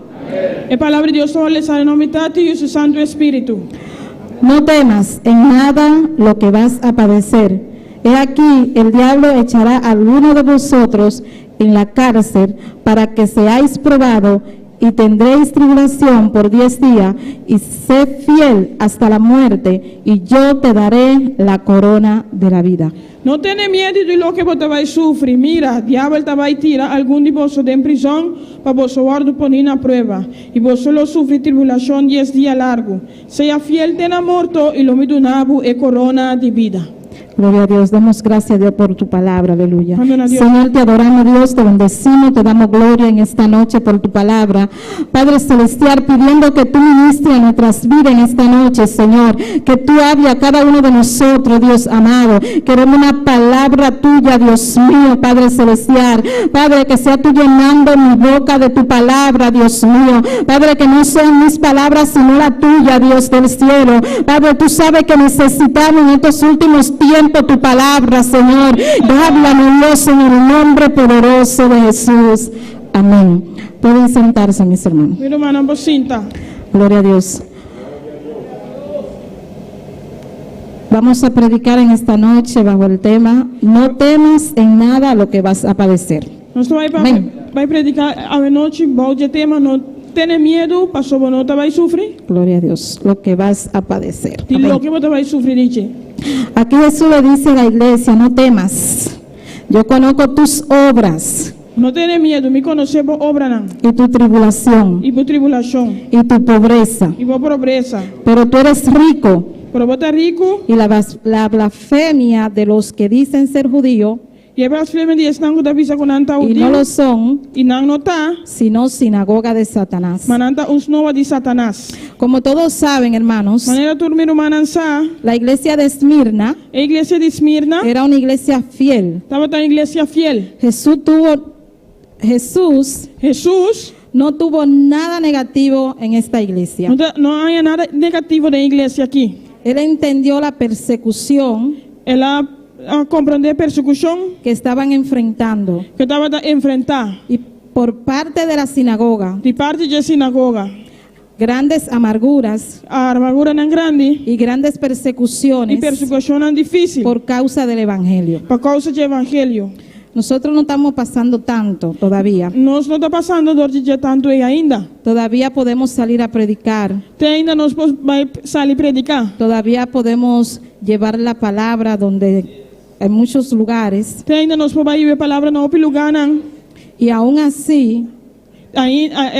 E palavra de Deus só lhe sai nome Tati e o seu Santo Espírito. No temas en nada lo que vas a padecer. He aquí, el diablo echará a alguno de vosotros en la cárcel para que seáis probados y tendréis tribulación por 10 días, y sed fiel hasta la muerte, y yo te daré la corona de la vida. Não tenha medo de lo que você vai sofrer. Mira, o diabo vai tirar algum de vocês de prisão para você guardar por na prova. E você lo sofre tribulação 10 dias largo. Seja fiel, tenha morto e lo me donavo e corona de vida. Gloria a Dios, damos gracias a Dios por tu palabra, aleluya. Amén a Dios. Señor, te adoramos Dios, te bendecimos, te damos gloria en esta noche por tu palabra. Padre Celestial, pidiendo que tú ministres a nuestras vidas en esta noche, Señor, que tú hables a cada uno de nosotros, Dios amado. Queremos una palabra tuya, Dios mío, Padre Celestial. Padre, que sea tú llenando mi boca de tu palabra, Dios mío. Padre, que no sean mis palabras, sino la tuya, Dios del cielo. Padre, tú sabes que necesitamos en estos últimos tiempos tu palabra, Señor. Háblame, Dios, en el nombre poderoso de Jesús. Amén. Pueden sentarse, mis hermanos. Mi hermana Bocinta. Gloria a Dios. Vamos a predicar en esta noche bajo el tema: no temas en nada lo que vas a padecer. Nós Amém. vai predicar a noite, balde tema, não tenha medo, pastor Bonota vai sofrer. Gloria a Dios. Lo que vas a padecer. E Amén. lo que você vai sofrer, dice. Aquí Jesús le dice a la iglesia: no temas. Yo conozco tus obras Não tenha medo, me conhecer por obra não. y tu tribulación E por tribulação, y tu pobreza, e por pobreza. pero tú eres rico. Pero você é rico, Y la blasfemia de los que dicen ser judíos e é blasfêmia de estar com Davi com anta y no lo son, e não tá, sino sinagoga de Satanás. mananta uns nova de Satanás. Como todos saben, hermanos, Maneira turmir manança, la iglesia de Esmirna a igreja de Esmirna, era una iglesia fiel. estava a igreja fiel. Jesús Jesus, no tuvo nada negativo en esta iglesia. não há nada negativo na igreja aqui. Él entendió la persecución Ela compreender persecução que estaban enfrentando que estava a enfrentar y por parte de la sinagoga, de parte da sinagoga. grandes amarguras A armadura não grande y grandes e persecuciones persecução não difícil por causa del evangelio. por causa do evangelho. Nosotros no estamos pasando tanto todavía. Nós não está passando dor de dia tanto e ainda. Todavía podemos salir a predicar. Ainda nós vai sair predicar. Todavía podemos llevar la palabra donde en muchos lugares. Ainda nós vai ir a palavra no outro lugar não. Y aún así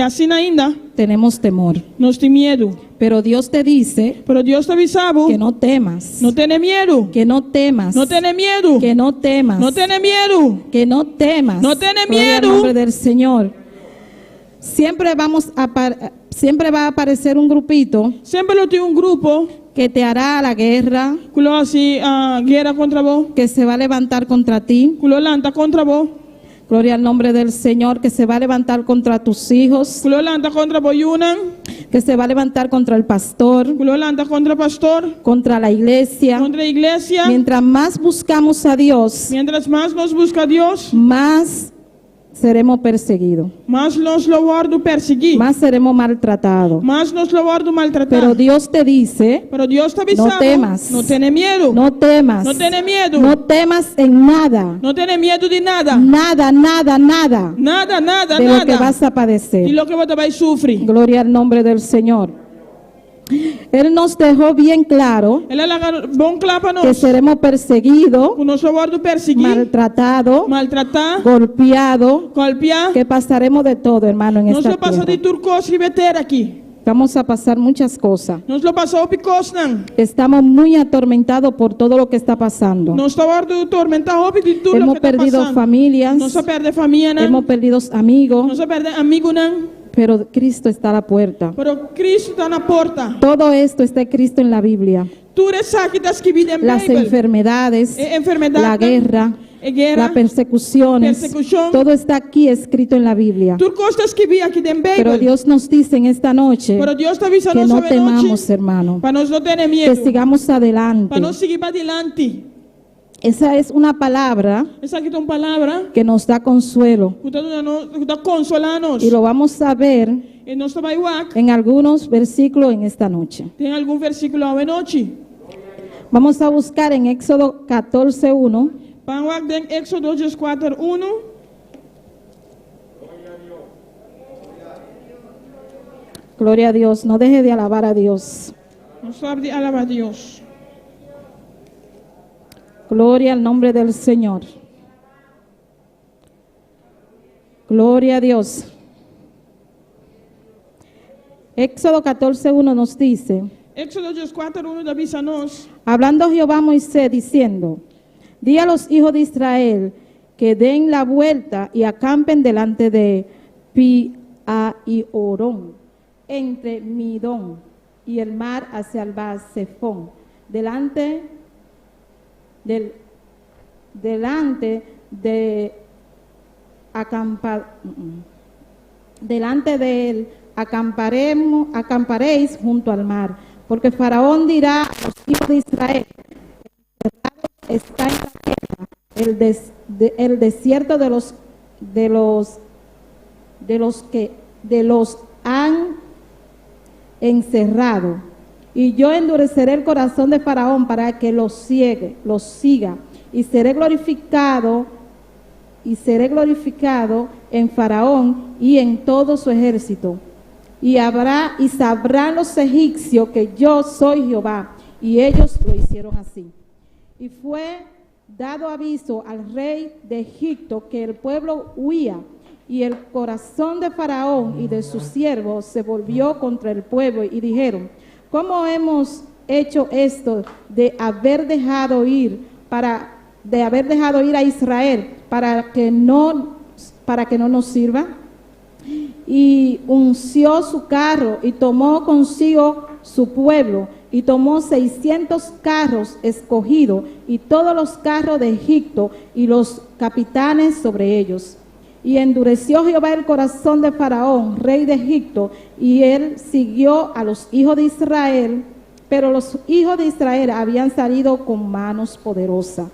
Assim ainda tenemos temor. nós temos medo. Pero Dios te dice Pero Deus te avisava. que no temas. Não tenha medo. Que no temas. Não tenha medo. Que no temas. Não tenha medo. Que no temas. No tengas Gloria al miedo. nombre del Señor. Siempre va a aparecer un grupito Sempre eu tenho grupo que te hará la guerra, que lo assim a guerra contra vos, que se va a levantar contra ti. que lo lanta contra vos, Gloria al nombre del Señor, que se va a levantar contra tus hijos, que lo lanta contra vos yunan, que se va a levantar contra el pastor, que lo lanta contra pastor, contra la iglesia. contra a igreja. Mientras más buscamos a Dios, Mientras mais nós busca a Deus, más seremos perseguidos, mais nós lo guardo perseguir, más seremos maltratados. mais nós lo guardo maltratar. Pero Dios te dice: Pero Deus te avisava, no temas. não tenha medo, no temas, no tenha medo, no temas en nada, não tenha medo de nada, nada, nada, nada nada, nada, de lo que nada, vas a e padecer. lo que você vai sofrer. Gloria al nombre del Señor. Él nos dejó bien claro Ela é bom clapa que nós, seremos perseguidos, que nós lo guardo perseguir, maltratados, maltratar, golpeados, golpear. que pasaremos de todo, hermano, en Nós esta lo passa de tierra. turcos e meter aqui. Vamos a pasar muchas cosas. Nós lo passou picos não. Estamos muy atormentados por todo lo que está pasando. Nós está guardo tormenta de tudo Hemos lo que está perdido passando. familias, Nós só perde família não. hemos perdido amigos, Nós só perde amigo não. pero Cristo está a la puerta. Pero Cristo está na porta. Todo esto está escrito en la Biblia. Tu sabe que está escrito em Las Bíblia. enfermedades, Enfermidade, la guerra, guerra, las persecuciones, persecución. todo está aquí escrito en la Biblia. Tu costa escrevi aqui em Bíblia. Pero Dios nos dice en esta noche Pero Deus está avisando que no sobre temamos, noche, hermano, para nós não ter que medo, sigamos adelante. para nós seguir para adiante. Esa es una palabra Essa aqui é uma palavra que nos da consuelo que está consolando-nos. y lo vamos a ver E nós está vai uac. en algunos versículos en esta noche. Tem algum versículo à noite? Vamos a buscar en Éxodo 14:1. Panwak den Éxodo 4:1. Gloria a Dios, no deje de alabar a Dios. Nós sabe de alabar a Deus. Gloria al nombre del Señor. Gloria a Dios. Éxodo 14:1 nos dice: Éxodo 4:1 avisa nós. hablando Jehová a Moisés diciendo: Di a los hijos de Israel que den la vuelta y acampen delante de Pi-Ahirón, entre Midón y el mar hacia el Baal-Zephón, delante del acamparéis junto al mar, porque Faraón dirá a los hijos de Israel: está en la tierra el desierto de los han encerrado, y yo endureceré el corazón de Faraón para que los siga, y seré glorificado en Faraón y en todo su ejército. Y sabrán los egipcios que yo soy Jehová. Y ellos lo hicieron así. Y fue dado aviso al rey de Egipto que el pueblo huía, y el corazón de Faraón y de sus siervos se volvió contra el pueblo, y dijeron: ¿cómo hemos hecho esto de haber dejado ir a Israel para que no nos sirva? Y unció su carro y tomó consigo su pueblo, y tomó 600 carros escogidos y todos los carros de Egipto y los capitanes sobre ellos. Y endureció Jehová el corazón de Faraón, rey de Egipto, y él siguió a los hijos de Israel, pero los hijos de Israel habían salido con manos poderosas,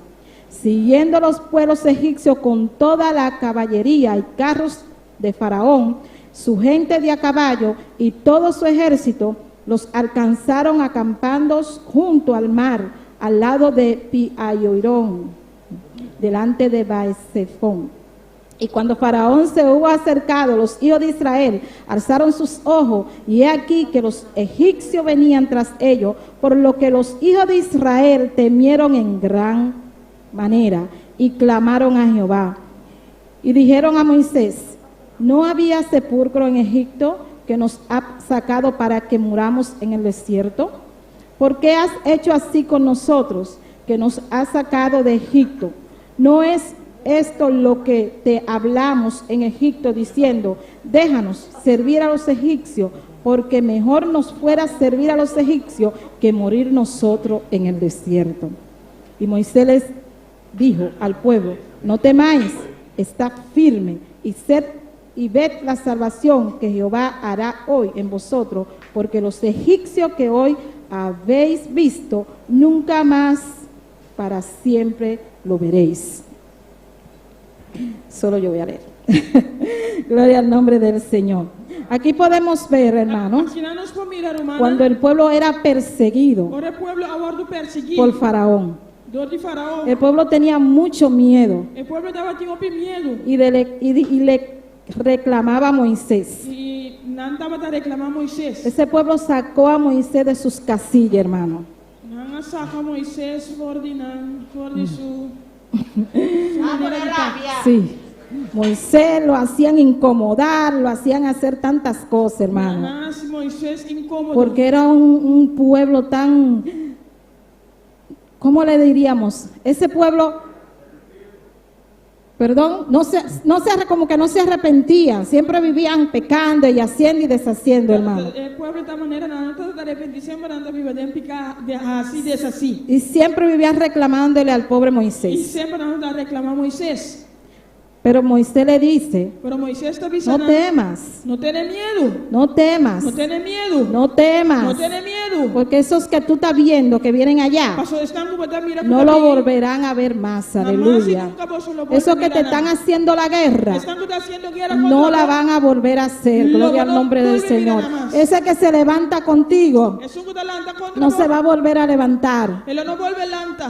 siguiendo los pueblos egipcios con toda la caballería y carros de Faraón, su gente de a caballo y todo su ejército. Los alcanzaron acampando junto al mar, al lado de Pi-Ahirón, delante de Baal-Zephón. Y cuando Faraón se hubo acercado, los hijos de Israel alzaron sus ojos, y he aquí que los egipcios venían tras ellos, por lo que los hijos de Israel temieron en gran manera y clamaron a Jehová. Y dijeron a Moisés: ¿no había sepulcro en Egipto que nos ha sacado para que muramos en el desierto? ¿Por qué has hecho así con nosotros, que nos has sacado de Egipto? ¿No es esto lo que te hablamos en Egipto, diciendo: déjanos servir a los egipcios, porque mejor nos fuera servir a los egipcios que morir nosotros en el desierto? Y Moisés les dijo al pueblo: no temáis, estad firme y ved la salvación que Jehová hará hoy en vosotros, porque los egipcios que hoy habéis visto, nunca más para siempre lo veréis. Solo yo voy a leer. Gloria al nombre del Señor. Aquí podemos ver, hermano, cuando el pueblo era perseguido por Faraón. El pueblo tenía mucho miedo y le reclamaba a Moisés. Ese pueblo sacó a Moisés de sus casillas, hermano. Sí, Moisés lo hacían incomodar, lo hacían hacer tantas cosas, hermano, porque era un pueblo tan, ¿cómo le diríamos? Ese pueblo, como que no se arrepentían, siempre vivían pecando y haciendo y deshaciendo, hermano. Y siempre vivían reclamándole al pobre Moisés. Pero Moisés le dice: no temas, no temas, no temas, porque esos que tú estás viendo que vienen allá no lo volverán a ver más. Aleluya. Esos que te están haciendo la guerra no la van a volver a hacer. Gloria al nombre del Señor. Ese que se levanta contigo no se va a volver a levantar.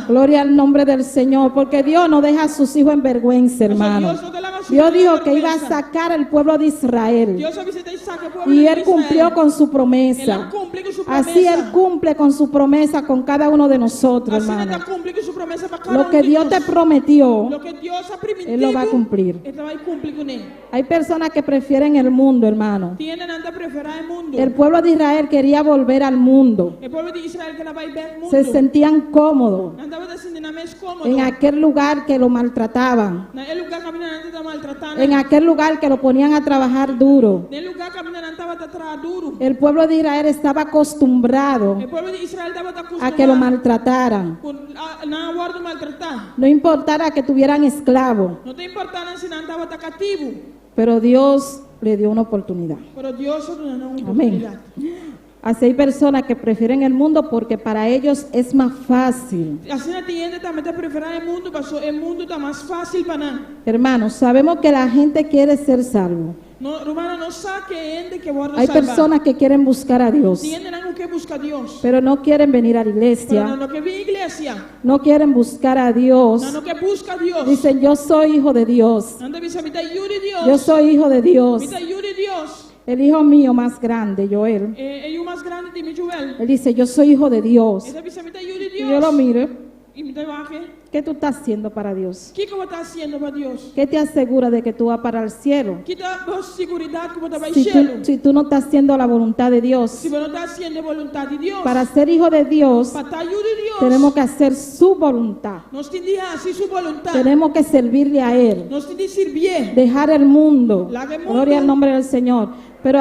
Gloria al nombre del Señor, porque Dios no deja a sus hijos en vergüenza, hermano. Dios dijo que iba a sacar al pueblo de Israel saca el pueblo y de Él cumplió Israel. con su Él promesa. cumple con su Así promesa. Él cumple con su promesa con cada uno de nosotros, Así hermano. Él cumple con su promesa para cada Lo uno que de Dios te nós. prometió, Lo que Dios ha prometido, Él lo va a cumplir. Él va a cumplir con él. Hay personas que prefieren el mundo, hermano. Tienen anda preferir el mundo. El pueblo de Israel quería volver al mundo. El pueblo de Israel que no va a ver el mundo. Se sentían cómodos Andaba descendiendo más cómodo. en aquel lugar que lo maltrataban, En el lugar caminando estaba maltratando. en aquel lugar que lo ponían a trabajar duro. En el lugar caminando estaba atrás duro. El pueblo de Israel estaba acostumbrado El pueblo de Israel estaba acostumbrado a que lo maltrataran. a guardo maltratar. No importara que tuvieran esclavos, No te importaba si no estaba cativo. pero Dios le dio una oportunidad. Pero Dios nos dio una Amén. oportunidad. Así hay personas que prefieren el mundo porque para ellos es más fácil. Así la gente también te prefiere el mundo, pero el mundo está más fácil para nada. Hermanos, sabemos que la gente quiere ser salvo. No, hermano, no sabe que gente que guarda Hay personas que quieren buscar a Dios, tienen algo que busca a Dios. pero no quieren venir a la Pero iglesia, no que vi iglesia, no quieren buscar a Dios. no que busca a Dios. Dicen, yo soy hijo de Dios, Anda dice, mita yuri Dios. yo soy hijo de Dios. Mita yuri Dios. El hijo mío más grande, Joel, Ellos más grande de mi Joel. él dice, yo soy hijo de Dios. Esa dice, mita yuri Y yo lo Dios. miro, Y mita baje. ¿qué tú estás haciendo para Dios? ¿Qué como está haciendo para Dios? ¿Qué te asegura de que tú vas para el cielo? Quita vos seguridad como te va al Si cielo. si tú no estás haciendo la voluntad de Dios. Si vos no estás haciendo voluntad de Dios. Para ser hijo de Dios, Para estar ayuda de Dios. tenemos que hacer su voluntad. Nos tiene así su voluntad. Tenemos que servirle a Él. Nos tiene servir. Dejar el mundo. La del mundo. Gloria al nombre del Señor. Pero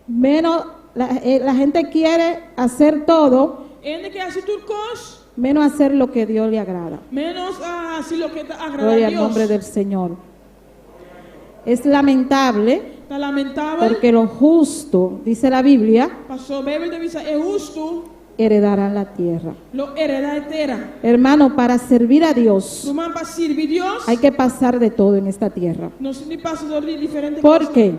menos la gente quiere hacer todo, Gente que hace tus cosas. menos hacer lo que Dios le agrada. Menos así lo que te agrada Gloria a al Dios. nombre del Señor. Es lamentable Está lamentable. porque lo justo, dice la Biblia, Pasó Bebel de Visa es justo. heredarán la tierra. Lo hereda entera. Hermano, para servir a Dios Rumán para servir Dios. hay que pasar de todo en esta tierra. No se ni pasa de diferentes ¿Por cosas. qué?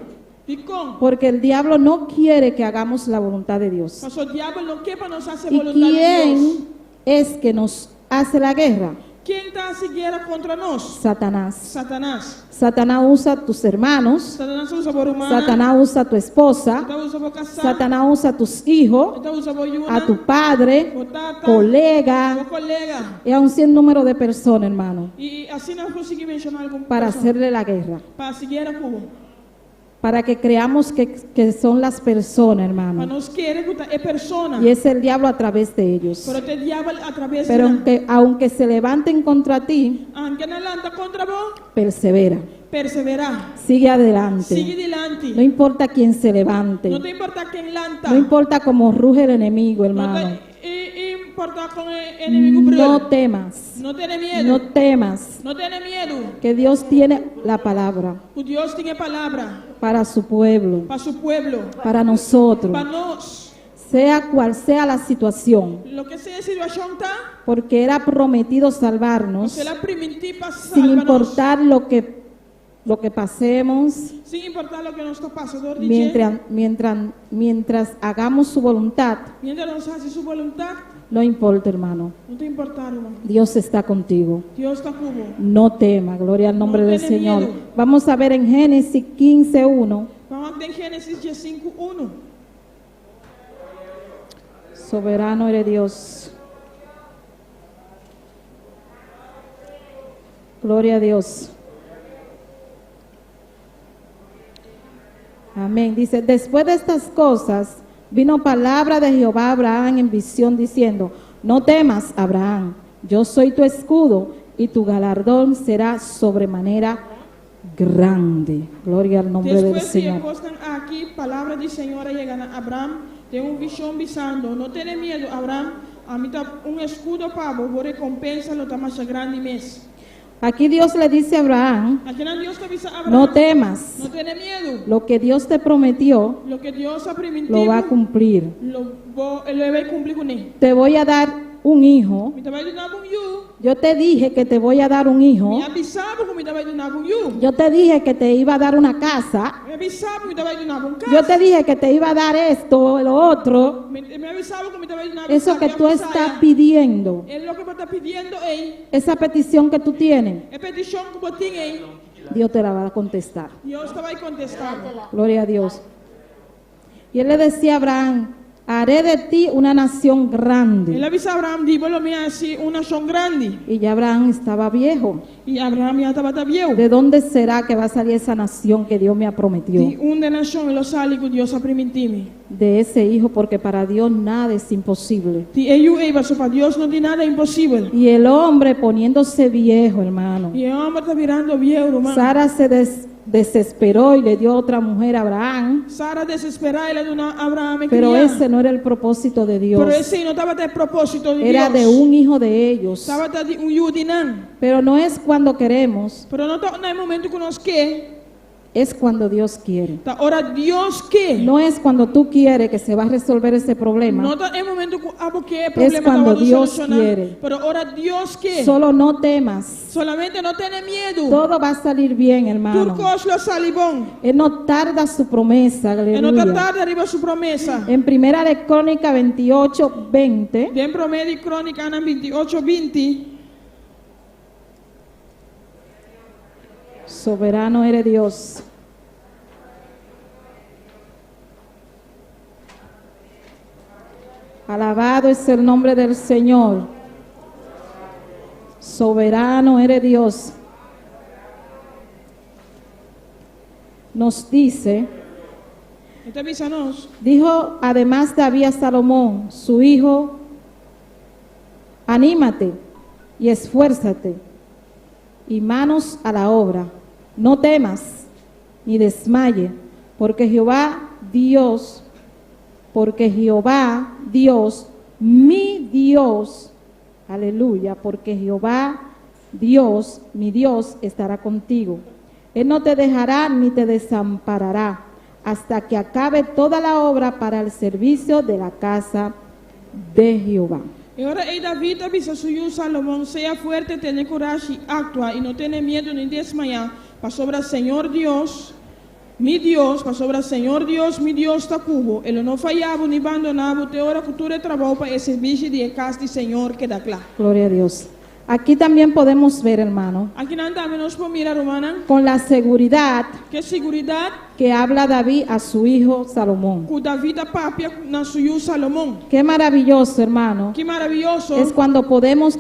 ¿Y con? Porque el diablo no quiere que hagamos la voluntad de Dios. Pasó el diablo no quepa nos hace ¿Y voluntad de Dios. quién es que nos hace la guerra? ¿Quién está siguiendo contra nos? Satanás. Satanás. Satanás usa a tus hermanos, Satanás usa por humana. Satanás usa a tu esposa, Satanás usa por casar. Satanás usa a tus hijos, Satanás usa por yuna. a tu padre, por tata, colega, por colega. y a un sinnúmero de personas, hermano, Y así nos consigue mencionar algún para hacerle la guerra. para seguir a Cuba. Para que creamos que son las personas, Para hermano. nos quiere que es persona. Y es el diablo a través de ellos. Pero te diablo a través Pero de aunque se levanten contra ti, aunque no lanta contra vos, persevera. persevera. Sigue adelante. Sigue adelante. No importa quién se levante. No te importa quién lanta. No importa cómo ruge el enemigo, No hermano. te importa con el enemigo No brutal. temas. No tiene miedo. No temas. No tiene miedo. Que Dios tiene la palabra Dios tiene palabra para su pueblo, para su pueblo. para nosotros. Para nos. Sea cual sea la situación. Lo que sea situación está. Porque era prometido salvarnos Porque la primitiva sin importar lo que pasemos. Sin importar lo que nos está pasando. Mientras hagamos su voluntad, Mientras nos hace su voluntad. no importa, hermano. No te importa, hermano. Dios está contigo. Dios está cubo. No tema, gloria al nombre No del tiene Señor. miedo. Vamos a ver en Génesis 15:1. Vamos a ver en Génesis 5:1. Soberano eres Dios. Gloria a Dios. Amén. Dice, después de estas cosas, vino palabra de Jehová a Abraham en visión diciendo, no temas, Abraham, yo soy tu escudo y tu galardón será sobremanera grande. Gloria al nombre del Después que Señor. postan aquí, palabra del Señor llegan a Abraham, de un visión visando, no tiene miedo, Abraham, a mí está un escudo pavo, por recompensa lo está más grande mes. Aquí Dios le dice a Abraham, Aquí no Dios te avisa a Abraham, no temas, no tiene miedo, lo que Dios te prometió lo que Dios ha prometido, lo va a cumplir. lo va a cumplir con él. Te voy a dar un hijo, Mita vai donar com you. yo te dije que te voy a dar un hijo, Me avisava que mita vai donar com you. yo te dije que te iba a dar una casa, Me avisava que mita vai donar com casa. yo te dije que te iba a dar esto, lo otro, Me avisava que mita vai donar com eso que tú estás pidiendo, É o que está pidiendo aí. esa petición que tú tienes, É petição que você tem aí. Dios te la va a contestar. Deus vai contestar. Gloria a Dios. Y él le decía a Abraham, haré de ti una nación grande. Ele avisa a Abraham, díbolo me assim, uma nação grande. Y ya Abraham estaba viejo. E Abraham já estava viejo. ¿De dónde será que va a salir esa nación que Dios me ha prometido? De uma nação ele sale que Deus ha prometido. De ese hijo, porque para Dios nada es imposible. De eu e mas para Deus não tem nada impossível. Y el hombre poniéndose viejo, hermano. E o homem está virando viejo, irmão. Sara se desesperó y le dio otra mujer a Abraham. Sara desesperada e le deu a Abraham. Pero ese no era el propósito de Dios. Pero esse não estava de propósito de Era Deus. de un hijo de ellos. Estava de Yudinan. Pero no es cuando queremos, Pero não está no momento que nós quer. es cuando Dios quiere. Tá ora Deus quer. No es cuando tú quieres que se va a resolver ese problema. Não está no momento que porque problema cuando estava Dios solucionar. quiere. Pero ora Deus quer. Solo no temas. Solamente não tenha medo. Todo va a salir bien, hermano. Turcos lo sale bom. Él no tarda su promesa, E não está aleluya. tarde arriba sua promessa. En Primera de Crónica 28, 20, Bem promédio crônica na 28:20. soberano eres Dios. Alabado es el nombre del Señor. Soberano eres Dios. Nos dice, Então avisa-nos. dijo además David a Salomón, su hijo, anímate y esfuérzate y manos a la obra. No temas ni desmaye, porque Jehová Dios, mi Dios, aleluya, porque Jehová Dios, mi Dios, estará contigo. Él no te dejará ni te desamparará hasta que acabe toda la obra para el servicio de la casa de Jehová. E ora ei David avisa seu Salomão, seja forte, tenha coragem, actua e não tenha medo nem desmaiar. Para sobre o Senhor Deus, mi Deus, para sobre o Senhor Deus, mi Deus está cubo. Ele não falhava nem abandonava, te ora que tu trabalho para esse serviço de casa do Senhor que dá claro. Gloria a Dios. Aquí también podemos ver, hermano, Aqui não também nós podemos mirar, romana, con la seguridad que seguridade que habla David a su hijo Salomón. que David a papia na seu Salomão. Qué maravilloso, hermano, Que maravilhoso. es cuando podemos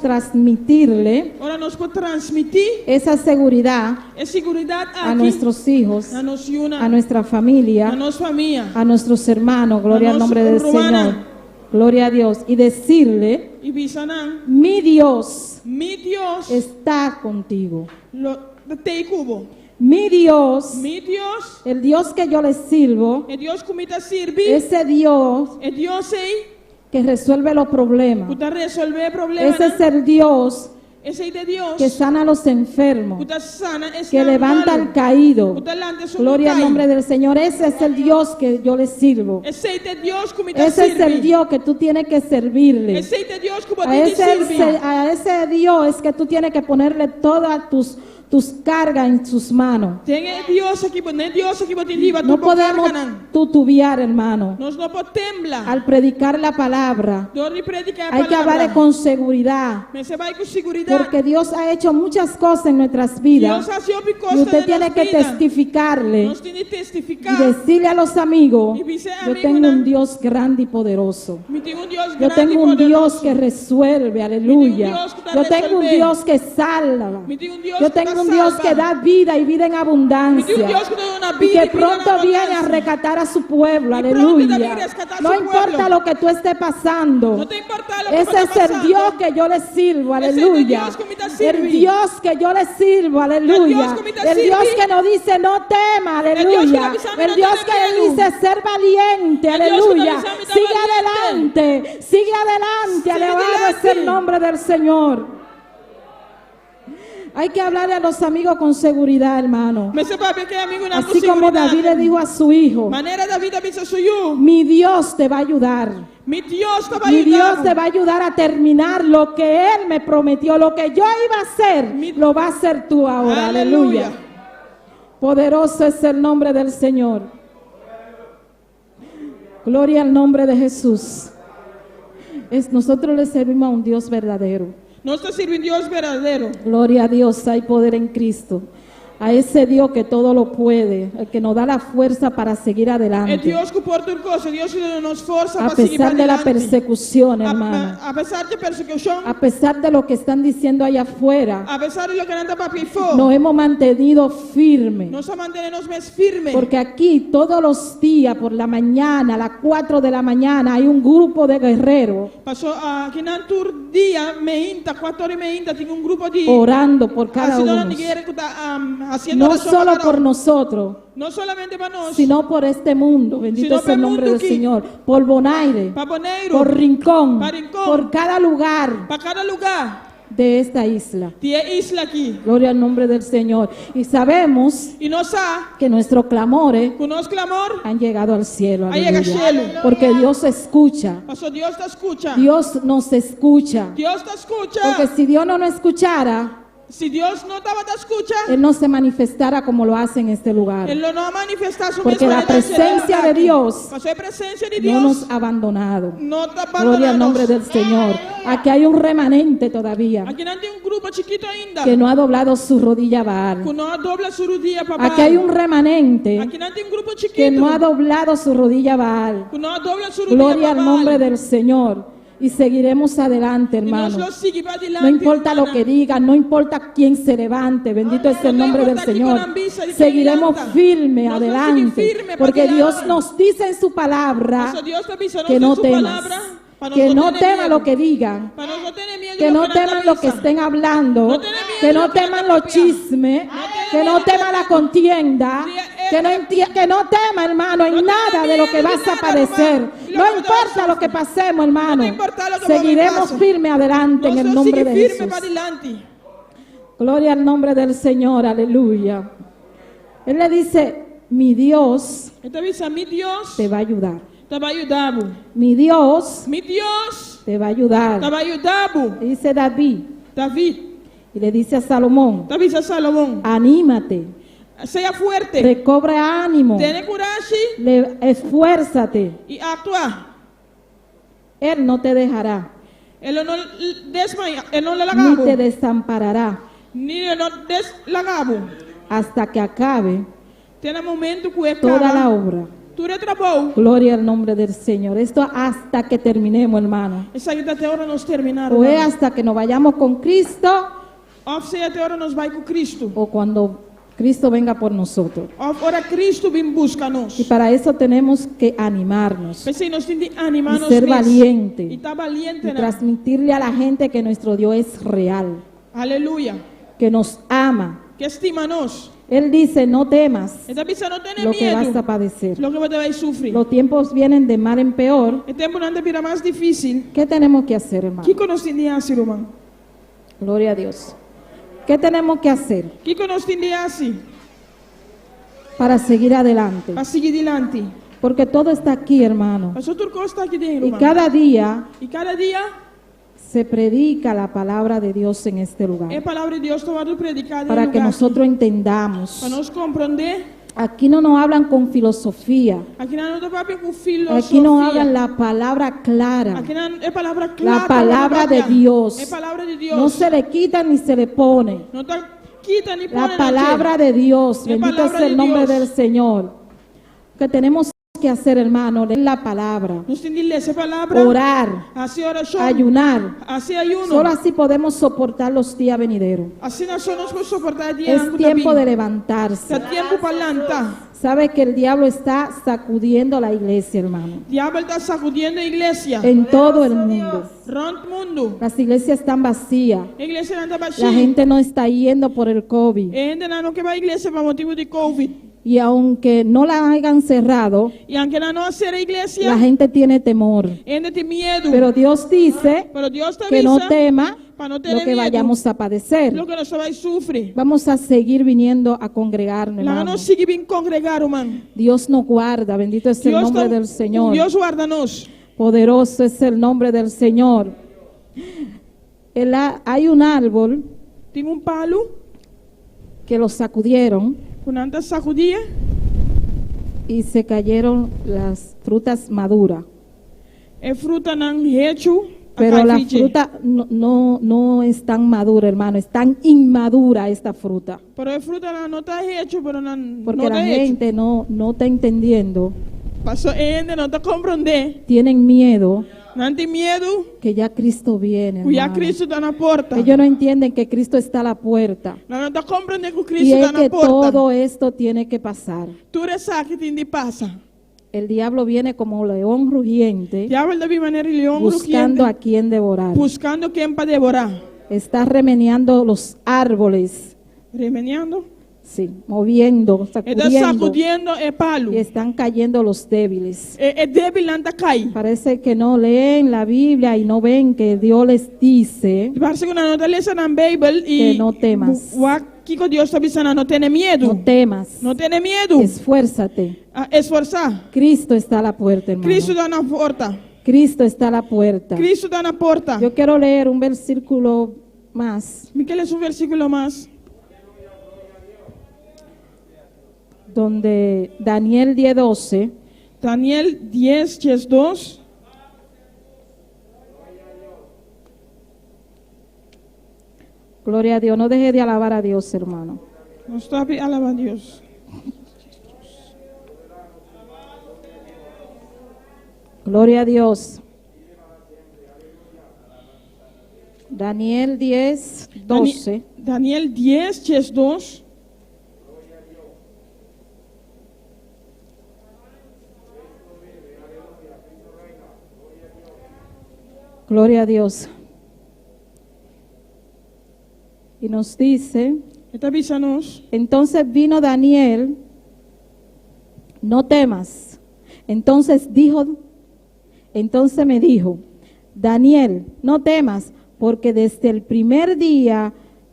transmitirle Ora nós podemos transmitir esa seguridad a seguridade a aqui nuestros hijos, na nossa a nuestra familia, na nossa família. a nuestros hermanos, gloria al nombre del Señor, gloria a Dios, y decirle, E bisanang, mi Dios mi Deus está contigo, lo te cubo. mi Dios, Mi Deus el Dios que yo le sirvo, é Deus que me está servindo. ese Dios É Deus aí que resuelve los que problemas, está resolver problemas. ese es el Dios Esse é de Deus que sana a los enfermos, que está sana, é que levanta al caído. que está levanta su Gloria al nombre del Señor. Ese es el Dios que yo le sirvo. Esse é de Deus que me está Ese es el servindo. Dios que tú tienes que servirle. Esse é de Deus que A você serve. ese Dios es que tú tienes que ponerle todas tus cargas en sus manos. Tem Deus aqui, não é Deus aqui você diva, No tu podemos tutubiar, hermano, Nós não podemos temblar. al predicar la palabra. Dori predicar a Hay que hablar palavra. con seguridad, Mas você vai com segurança. porque Dios ha hecho muchas cosas en nuestras vidas. Deus faz Y coisas usted na tiene nossa que vida. testificarle Nós temos que y testificar. decirle a los amigos, Y dice, yo amigo, tengo ¿no? un Dios grande y poderoso. Me tem Deus Yo grande tengo un e Dios poderoso. que resuelve, aleluya. Dios que te Yo tengo un resuelve. Dios que salva. Me tem Deus Yo que tengo te un Dios salva. que da vida y vida en Me tem abundancia. Deus que dá uma Y vida que e vida pronto na viene a abundância. rescatar a su pueblo, Y pronto viene a aleluya. rescatar a No su importa pueblo. lo que tú estés pasando. No te importa lo que Ese está es el pasando. Dios que yo le sirvo, Ese es el aleluya. Dios que me está El sirviendo. Dios que yo le sirvo, aleluya. El Dios que me está El Dios sirviendo. que nos dice no tema, Dios que aleluya. nos dice, El no Dios tengas que miedo. dice ser valiente, El Dios que nos aleluya. dice, "Está Sigue valiente". adelante, sigue adelante, Sigue alabado es adelante. el nombre del Señor. Hay que hablarle a los amigos con seguridad, hermano. Mais c'est pas bien que amigo na Así como David le dijo a su hijo, Maneira David avisa suyo. mi Dios te va a ayudar. Mi Dios te va a Mi Dios ayudar. te va a ayudar a terminar lo que Él me prometió. Lo que yo iba a hacer, lo va a hacer tú ahora. Aleluya. Poderoso es el nombre del Señor. Gloria al nombre de Jesús. Nosotros le servimos a un Dios verdadero. Nós está servindo Deus verdadeiro. Gloria a Dios, hay poder en Cristo. A ese Dios que todo lo puede, el que nos da la fuerza para seguir É adelante. Deus que pode tudo coisa. Deus que nos força A para seguir pesar de la adelante. persecución, hermano. A pesar de persecução, A pesar de lo que están diciendo allá afuera, a pesar de lo que anda para fora, nos hemos mantenido firmes. nós mantenemos mais firmes. Porque aquí todos los días por la mañana, a las 4 de la mañana, hay un grupo de guerreros Passou aqui na tour dia, meinta, 4h30, tinha grupo de orando por cada haciendo uno. que está haciendo No oração solo para por nosotros, no solamente para nós, sino por este mundo. Bendito Sino es el por nombre mundo del aquí. Señor. Por Bonaire, para Boneiro, por Rincón, para Rincón, por cada lugar para cada lugar. de esta isla. Tem isla aqui. Gloria al nombre del Señor. Y sabemos E nós sabemos que nuestros clamores que o nosso clamor, han llegado al cielo. Ahí llega al Aleluya. cielo. Porque Dios escucha. passou Deus está escuta. Dios nos escucha. Deus está escuta. Porque si Dios no nos escuchara, Se Deus não estava da escuta, Él no se manifestara como lo hace en este lugar. Ele não manifesta su Porque la presencia de Dios Passou a presença de no Deus. nos ha abandonado. Não está Gloria al nombre del Señor. Aquí hay un remanente todavía Aqui não tem grupo chiquito ainda. que no ha doblado su rodilla a Baal. Que não dobla su rodilla para Aquí hay un remanente Aqui não tem grupo chiquito. que no ha doblado su rodilla a Baal. Que não dobla su rodilla Gloria para al nombre del Señor. Y seguiremos adelante, E nós hermano. lo sigue para adelante. No importa lo hermana. que digan, no importa quién se levante, bendito es el No nombre del importa quién Señor. ambisa y quién Seguiremos levanta. firme Nosotros adelante, seguimos firme para porque Dios adelante. nos dice en su palabra Eso Dios está avisando que en no su temas, palabra, para que no no tener temas miedo. lo que digan, Para no tener miedo que lo no que nos teman lo que avisa. estén hablando, No tener miedo que no lo que teman nos los avisa. chismes, que no teman la contienda, que no teman, hermano, en No nada tenga de lo que miedo vas de a nada, padecer. hermano. Y lo No que importa nos lo que pasemos, hermano. No importa lo que Seguiremos pase. firme adelante en el Nosotros nombre sigue de firme Jesús. para adelante. Gloria al nombre del Señor, aleluya. Él le dice, mi Dios Então avisa, mi Dios te va a ayudar. te va a ayudar. Mi Dios Mi Dios te va a ayudar. te va a ayudar. Le dice David David, y le dice a Salomón, te avisa Salomón. anímate, Sea fuerte. recobra ánimo, Tiene coragem esfuérzate. e atua. Él no te dejará, Ele não desmaia, ele não ni largava. te desamparará Ni ele não deslagava. hasta que acabe Tem momento que toda la acaba. obra. Tu retrabou. Gloria al nombre del Señor. Esto hasta que terminemos, hermano. Essa aí até hora nós terminaram. O es hasta que nos vayamos con Cristo Ou até hora nós vai com Cristo. o cuando Cristo venga por nosotros. Ou ora Cristo vem buscar nós. Y para eso tenemos que animarnos Pensei, nós temos que animar y nós ser mesmos. valiente E tá valiente, y né? transmitirle a la gente que nuestro Dios es real, Aleluia. que nos ama. Que estima nós. Él dice, no temas Então pensa, não tenha lo que vas a medo. padecer. Lo que você vai sofrer. Los tiempos vienen de mal en peor. O tempo não vira mais difícil. ¿Qué tenemos que hacer, O hermano? que nós temos que fazer, irmão? Gloria a Dios. ¿Qué tenemos que hacer O que nós temos que fazer para seguir adelante? para seguir adiante? Porque todo está aquí, hermano. Mas outra coisa está aqui dentro, Y irmão. cada día E cada dia se predica la palabra de Dios en este lugar. é a palavra de Deus tomada predicada Para em que lugar. nosotros entendamos. Para nós compreender. Aquí no nos hablan con filosofía. Aqui não é papo com filosofia. Aquí nos hablan la palabra clara. Aqui não é palavra clara. La palabra de Dios. É palavra de Deus. No se le quita ni se le pone. Não está quita ni pone La palabra de Dios. Bendito es palabra el de nombre Dios. del Señor. Que tenemos que hacer, hermano, leer la palabra, Nós temos que ler essa palavra. orar, Assim oração. ayunar. Assim ayuno. Solo así podemos soportar los días venideros. Assim nós só nos podemos suportar dia Es tiempo de levantarse. É tempo para levantar. Sabe que el diablo está sacudiendo la iglesia, hermano, O diabo está sacudindo a igreja. en todo el mundo. Rond mundo. Las iglesias están vacías. A igreja não está La vazia. gente no está yendo por el COVID. E ainda não que vai à igreja por motivo de Covid. Y aunque no la hayan cerrado, E aunque não ser a igreja, la gente tiene temor. ainda tem medo. Pero Dios dice Pero Deus te que no avisa tema, para no lo tener que miedo, vayamos a padecer. lo que nós vai sofrer. Vamos a seguir viniendo a congregarnos, Lá hermano. nós seguimos vir congregar, mano. Dios nos guarda, bendito es el nombre del Señor. Deus guarda-nos. Poderoso es el nombre del Señor. Hay un árbol Tem palo, que lo sacudieron quando anda sacudia, y se cayeron las frutas maduras. fruta não hecho, Pero la fruta no es tan madura, hermano, es tan inmadura esta fruta. Pero a fruta não está hecho, pero não Porque la está hecho. gente no está entendiendo, Passou ainda, não está compreendendo. tienen miedo Não tem medo, que ya Cristo viene, que já hermano. Cristo está na porta. Ellos no entienden que Cristo está a la puerta Não está compreendendo que y Cristo es está que na porta. todo esto tiene que pasar. Tudo sabe que tem de passar. El diablo viene como león rugiente Diabo da maneira leão buscando a quien devorar. buscando quem para devorar. Está remeneando los árboles, Remeneando. sí, moviendo, Está sacudiendo, sacudiendo o palo. y están cayendo los débiles. É débil anda cai. Parece que no leen la Biblia y no ven que Dios les dice Parece que não está lendo na Bíblia e que no temas. o que Deus está dizendo, não tenha medo. no temas, Não tenha medo. esfuérzate. Esforçar. Cristo está a la puerta, hermano. Cristo está na porta. Cristo está a la puerta. Cristo está na porta. Yo quiero leer un versículo más Me quer ler um versículo mais. donde Daniel 10:12 Daniel 10:2. Gloria a Dios, no deje de alabar a Dios, hermano. Não está a alabar a Deus. Gloria a Dios. Daniel 10:12. Daniel 10:2. Gloria a Dios. Y nos dice, Está avisando-nos. entonces vino Daniel, no temas. Entonces me dijo, Daniel, no temas, porque desde el primer día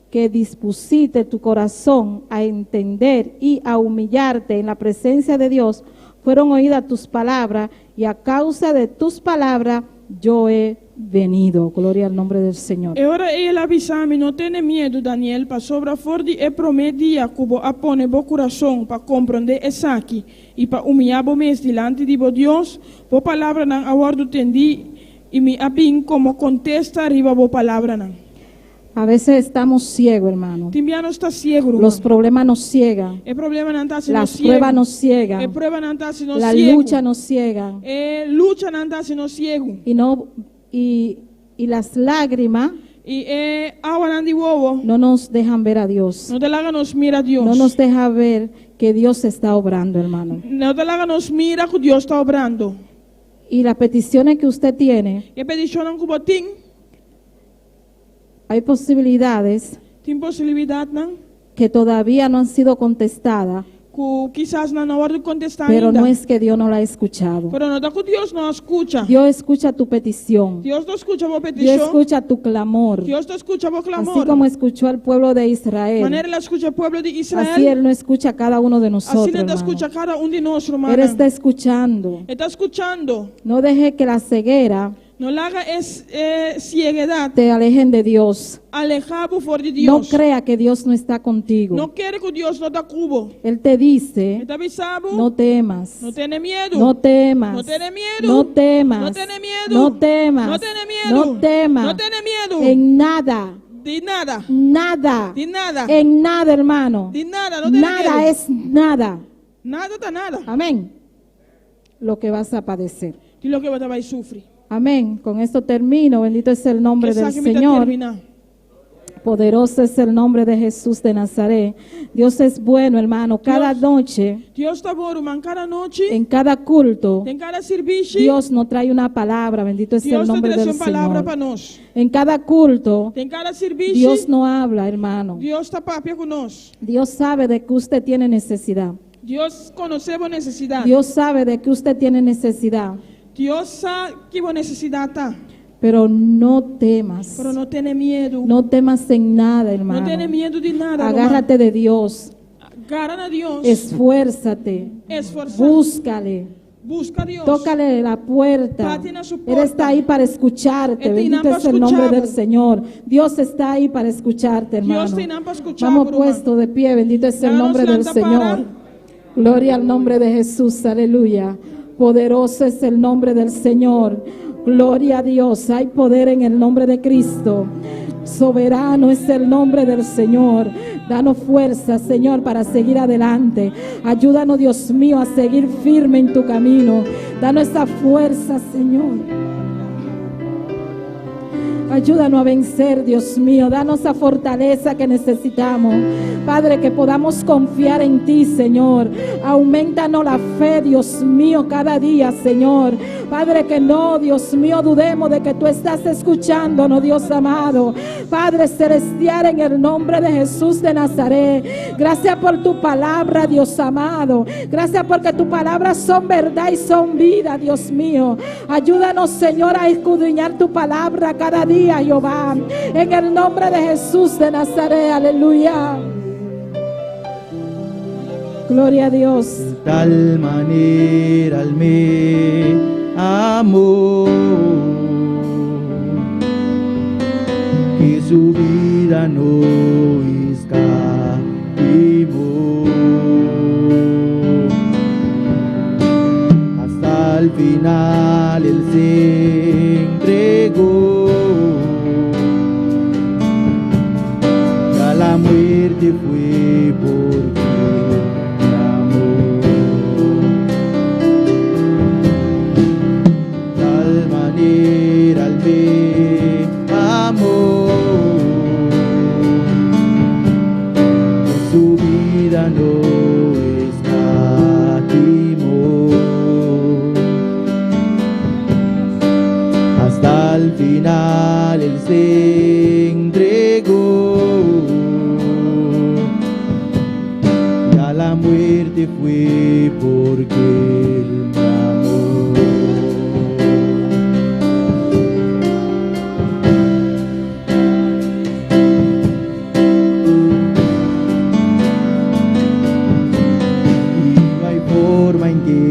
que dispusiste tu corazón a entender y a humillarte en la presencia de Dios, fueron oídas tus palabras, y a causa de tus palabras yo he venido. Gloria al nombre del Señor. E ora ele avisa-me, não tenha medo, Daniel, para sobra forte e prometia que vou apone bo coração para compreender essa aqui e para humilhar bo mes delante de bo Deus, bo palavra não aguardo tendi e me abin como contesta arriba bo palavra não. A veces estamos ciegos, hermano. Timbiano está ciego, Los problemas nos ciegan. el problema não está sendo Las ciego. pruebas nos ciegan. El prueba não está sendo La ciego. lucha nos ciegan. Lucha não está sendo ciego. Y las lágrimas E agua não de bobo. no nos dejan ver a Dios. Não te laga nos mira a Deus. No nos deja ver que Dios está obrando, hermano. Não te laga nos mira que Deus está obrando. Y las peticiones que usted tiene, E peticionam que botim, hay posibilidades tem possibilidade não? que todavía no han sido contestadas, Que quizás não hora de contestar pero ainda. no es que Dios no la ha escuchado. Pero não está que Deus não escuta. Dios escucha tu petición. Deus não escuta a Dios petição. escucha tu clamor. Deus não escuta a clamor. Así como escuchó al pueblo de Israel, Maneira ele escuta o povo de así Israel. Él no escucha a cada uno de Assim nosotros, ele hermano. escuta cada de nós, hermano. Él está escuchando. Está escuchando. No deje que la ceguera Não larga ceguedade. te alejen de Dios. Alejado por de No Deus. crea que Dios no está contigo. Não quer que Deus não está cubo. Él te dice, Está avisado. no temas. Não tenha medo. No temas. No tenha medo. No temas. No tenha medo. No temas. No tenha medo. No temas. No tenha medo. En nada. De nada. Nada. De nada. En nada, hermano. De nada. Não tenha Nada medo. es nada. Nada está nada. Amén. Lo que vas a padecer. De lo que você vai sofrer. Amén. Con esto termino. Bendito es el nombre Que del saque me Señor. terminar. Poderoso es el nombre de Jesús de Nazaret. Dios es bueno, hermano. Cada noche, Deus está bom, irmão. Cada noite, en cada culto, em cada serviço, Dios nos trae una palabra. Bendito es el Deus está nombre del trazendo palavra para Señor. nós. En cada culto, Em cada serviço, Dios no habla, hermano. Deus está papia conosco. Dios sabe de que usted tiene necesidad. Deus conhecemos necessidade. Dios sabe de que usted tiene necesidad. Deus sabe que a necessidade está. Pero no temas. Pero no tiene miedo. No temas en nada, hermano. No tiene miedo de nada. Agárrate de Dios. Agarra a Dios. Esfuérzate. Esforzate. Búscale. Busca a Dios. Tócale la puerta. Bate su Él puerta. está ahí para escucharte. Él Bendito tiene es el para nombre del escuchar. Señor. Dios está ahí para escucharte, hermano. Dios tiene para escuchar, Vamos hermano. puesto de pie. Bendito es el Danos nombre del la Señor. para. Gloria al nombre de Jesús. Aleluya. Poderoso es el nombre del Señor. Gloria a Dios. Hay poder en el nombre de Cristo. Soberano es el nombre del Señor. Danos fuerza, Señor, para seguir adelante. Ayúdanos, Dios mío, a seguir firme en tu camino. Danos esa fuerza, Señor. Ayúdanos a vencer, Dios mío. Danos esa fortaleza que necesitamos. Padre, que podamos confiar en ti, Señor. Aumentanos la fe, Dios mío, cada día, Señor. Padre, que no, Dios mío, dudemos de que tú estás escuchándonos, Dios amado. Padre celestial, en el nombre de Jesús de Nazaret. Gracias por tu palabra, Dios amado. Gracias porque tu palabras son verdad y son vida, Dios mío. Ayúdanos, Señor, a escudriñar tu palabra cada día, Jehová, en el nombre de Jesús de Nazaret, aleluya. Gloria a Dios. De tal manera Él me amó, que su vida no escatimó. Hasta el final Él se entregó. La muerte fue porque me amó. Tal manera Él me amó, que su vida no escatimó. Hasta el final Él se entregó. La muerte fue porque Él me amó. Y no hay forma en que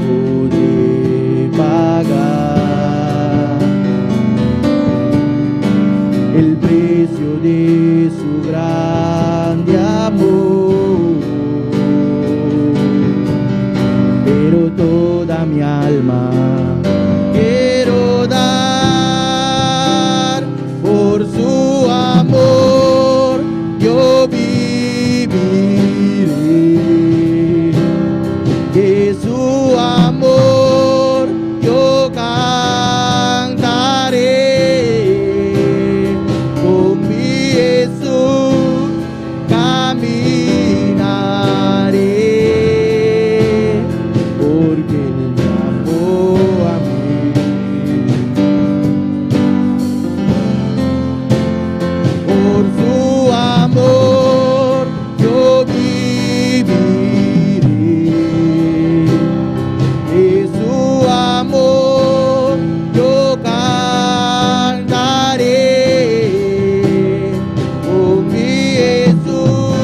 podré pagar el precio de su grande amor. Pero toda mi alma quiero dar por su amor. Yo viviré de su amor, yo cantaré con mi Jesús, caminaré. Porque Él me amó a mí. Por su amor yo viviré. De su amor yo cantaré. Con mi Jesús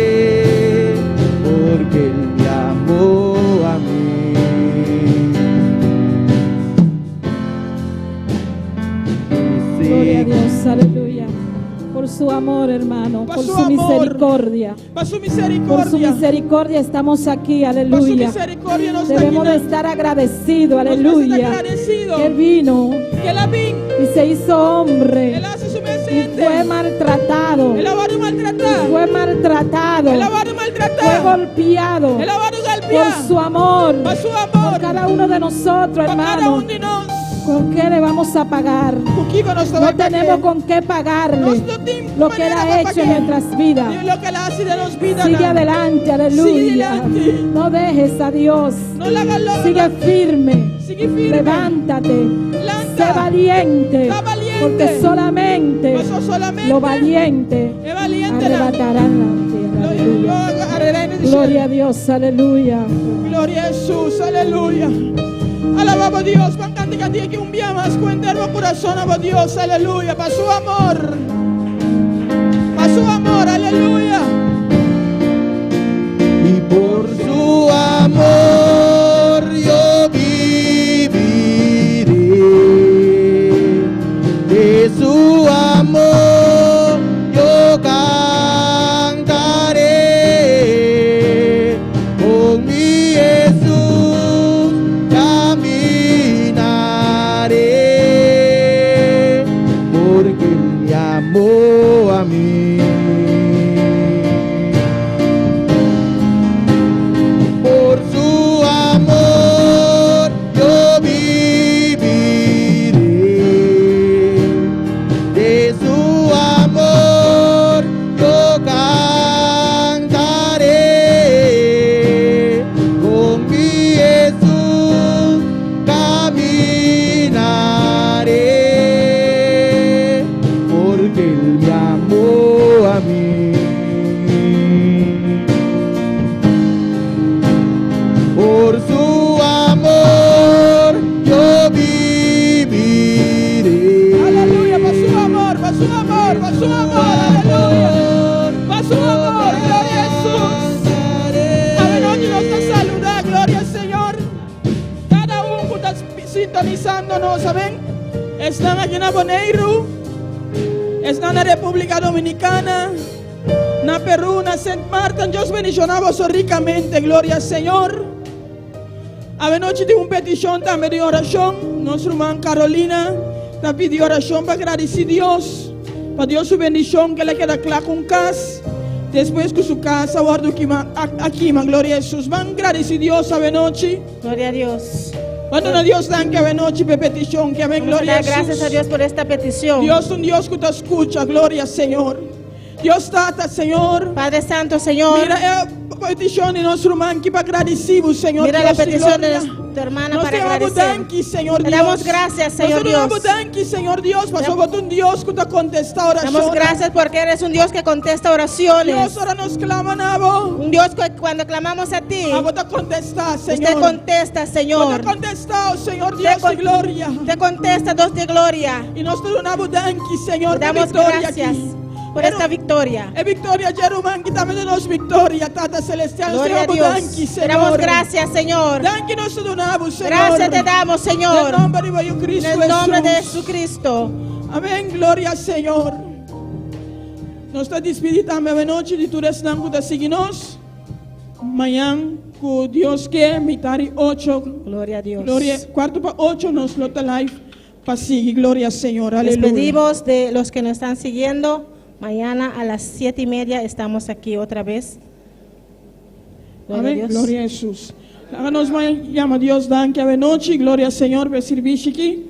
caminaré. Porque Él me amó a mí. Gloria a Dios, aleluya. Por su amor, hermano, por su misericordia. Por su Por su misericordia. misericordia estamos aquí, Por su aleluya. misericordia nos Debemos de está estar agradecidos, Debemos de estar aleluya. agradecidos. Él vino que Él vino, y se hizo hombre Él hace su y presente. fue maltratado. Él ha sido maltratado. Fue maltratado. Él ha sido Fue maltratado. golpeado Él ha sido por golpeado. su amor. Por su Por amor. cada uno de nosotros, Por cada hermano. uno de nosotros. ¿Con qué le vamos a pagar? No tenemos con qué pagarle lo que Él ha hecho en nuestras vidas. Lo que Él hace de los vidas. Sigue adelante, aleluya. adelante. No dejes a Dios. No le hagas lo. Sigue firme. Sigue firme. Levántate. Levanta. Sé valiente. Sé valiente. Porque solamente Eso solamente lo valiente es valiente. arrebatarán la tierra. Gloria a Dios, aleluya. Gloria a Jesús, aleluya. Alabamos a Dios, van cantando que un día más cuenta el corazón a Dios, aleluya, para su amor, aleluya. Y por su amor yo viviré, de su amor yo cantaré, con mi Jesús caminaré, porque Él me amó a mí. Por su amor yo viviré, de su amor yo cantaré, con mi Jesús caminaré, porque Él me amó a mí. Por su amor yo viviré. Aleluya, para su amor, aleluya. Para su amor, gloria a Jesús. Aleluya, nos da saludar, gloria al Señor. Cada uno que está sintonizándonos, ¿saben? Están aquí en Aboneiro, están en la República Dominicana, en Perú, en Saint Martin. Dios bendicionamos ricamente, gloria al Señor. A noche de una petición también de oración. Nuestra hermana Carolina te pidió oración para agradecer a Dios, para Dios su bendición que le queda clara con casa. Después que su casa guardo aquí, gloria a Jesús. Van a agradecer a Dios a noche. Gloria a Dios. Cuando no Dios dan que a noche por petición, que ven gloria a Jesús. Gracias a Dios por esta petición. Dios es un Dios que te escucha, gloria al Señor. Dios trata, Señor. Padre Santo, Señor. Mira petición de nuestro hermano que para agradecer, Señor. Mira Dios, la petición de tu hermana nos para agradecer. Danki, Señor Te Dios. damos gracias, Señor Dios. Nosotros damos danki, Señor Dios, para sobre un Dios que te contesta oraciones. Damos gracias porque eres un Dios que contesta oraciones. Dios ahora nos clama, Nabo. Un Dios que cuando clamamos a ti, te contesta, Señor. usted contesta, Señor. Te contesta, Señor Dios de gloria. Te contesta, Dios de gloria. Y nosotros damos danki, Señor. Te damos gracias aquí por esta victoria. Victoria Jeruman, que también nos victoria, Tata Celestial. Gloria a Dios. Danki, te damos gracias, Señor. Danki nosotros damos, Señor. Gracias te damos, Señor. En el nombre de Jesucristo. En el nombre de Jesucristo. Amén, gloria al Señor. Nos está despidiendo a noche de tu restaurante de seguirnos. Mañana, con Dios que mitad 8. Gloria a Dios. Gloria, 7:45 nos lo live para seguir. Gloria al Señor. Aleluya. Despedimos de los que nos están siguiendo. Mañana a las 7:30 estamos aquí otra vez. Gloria Amén. a Dios. Gloria a Jesús. Háganos llama Dios, dan que a noche. Gloria al Señor. Ve servir aquí.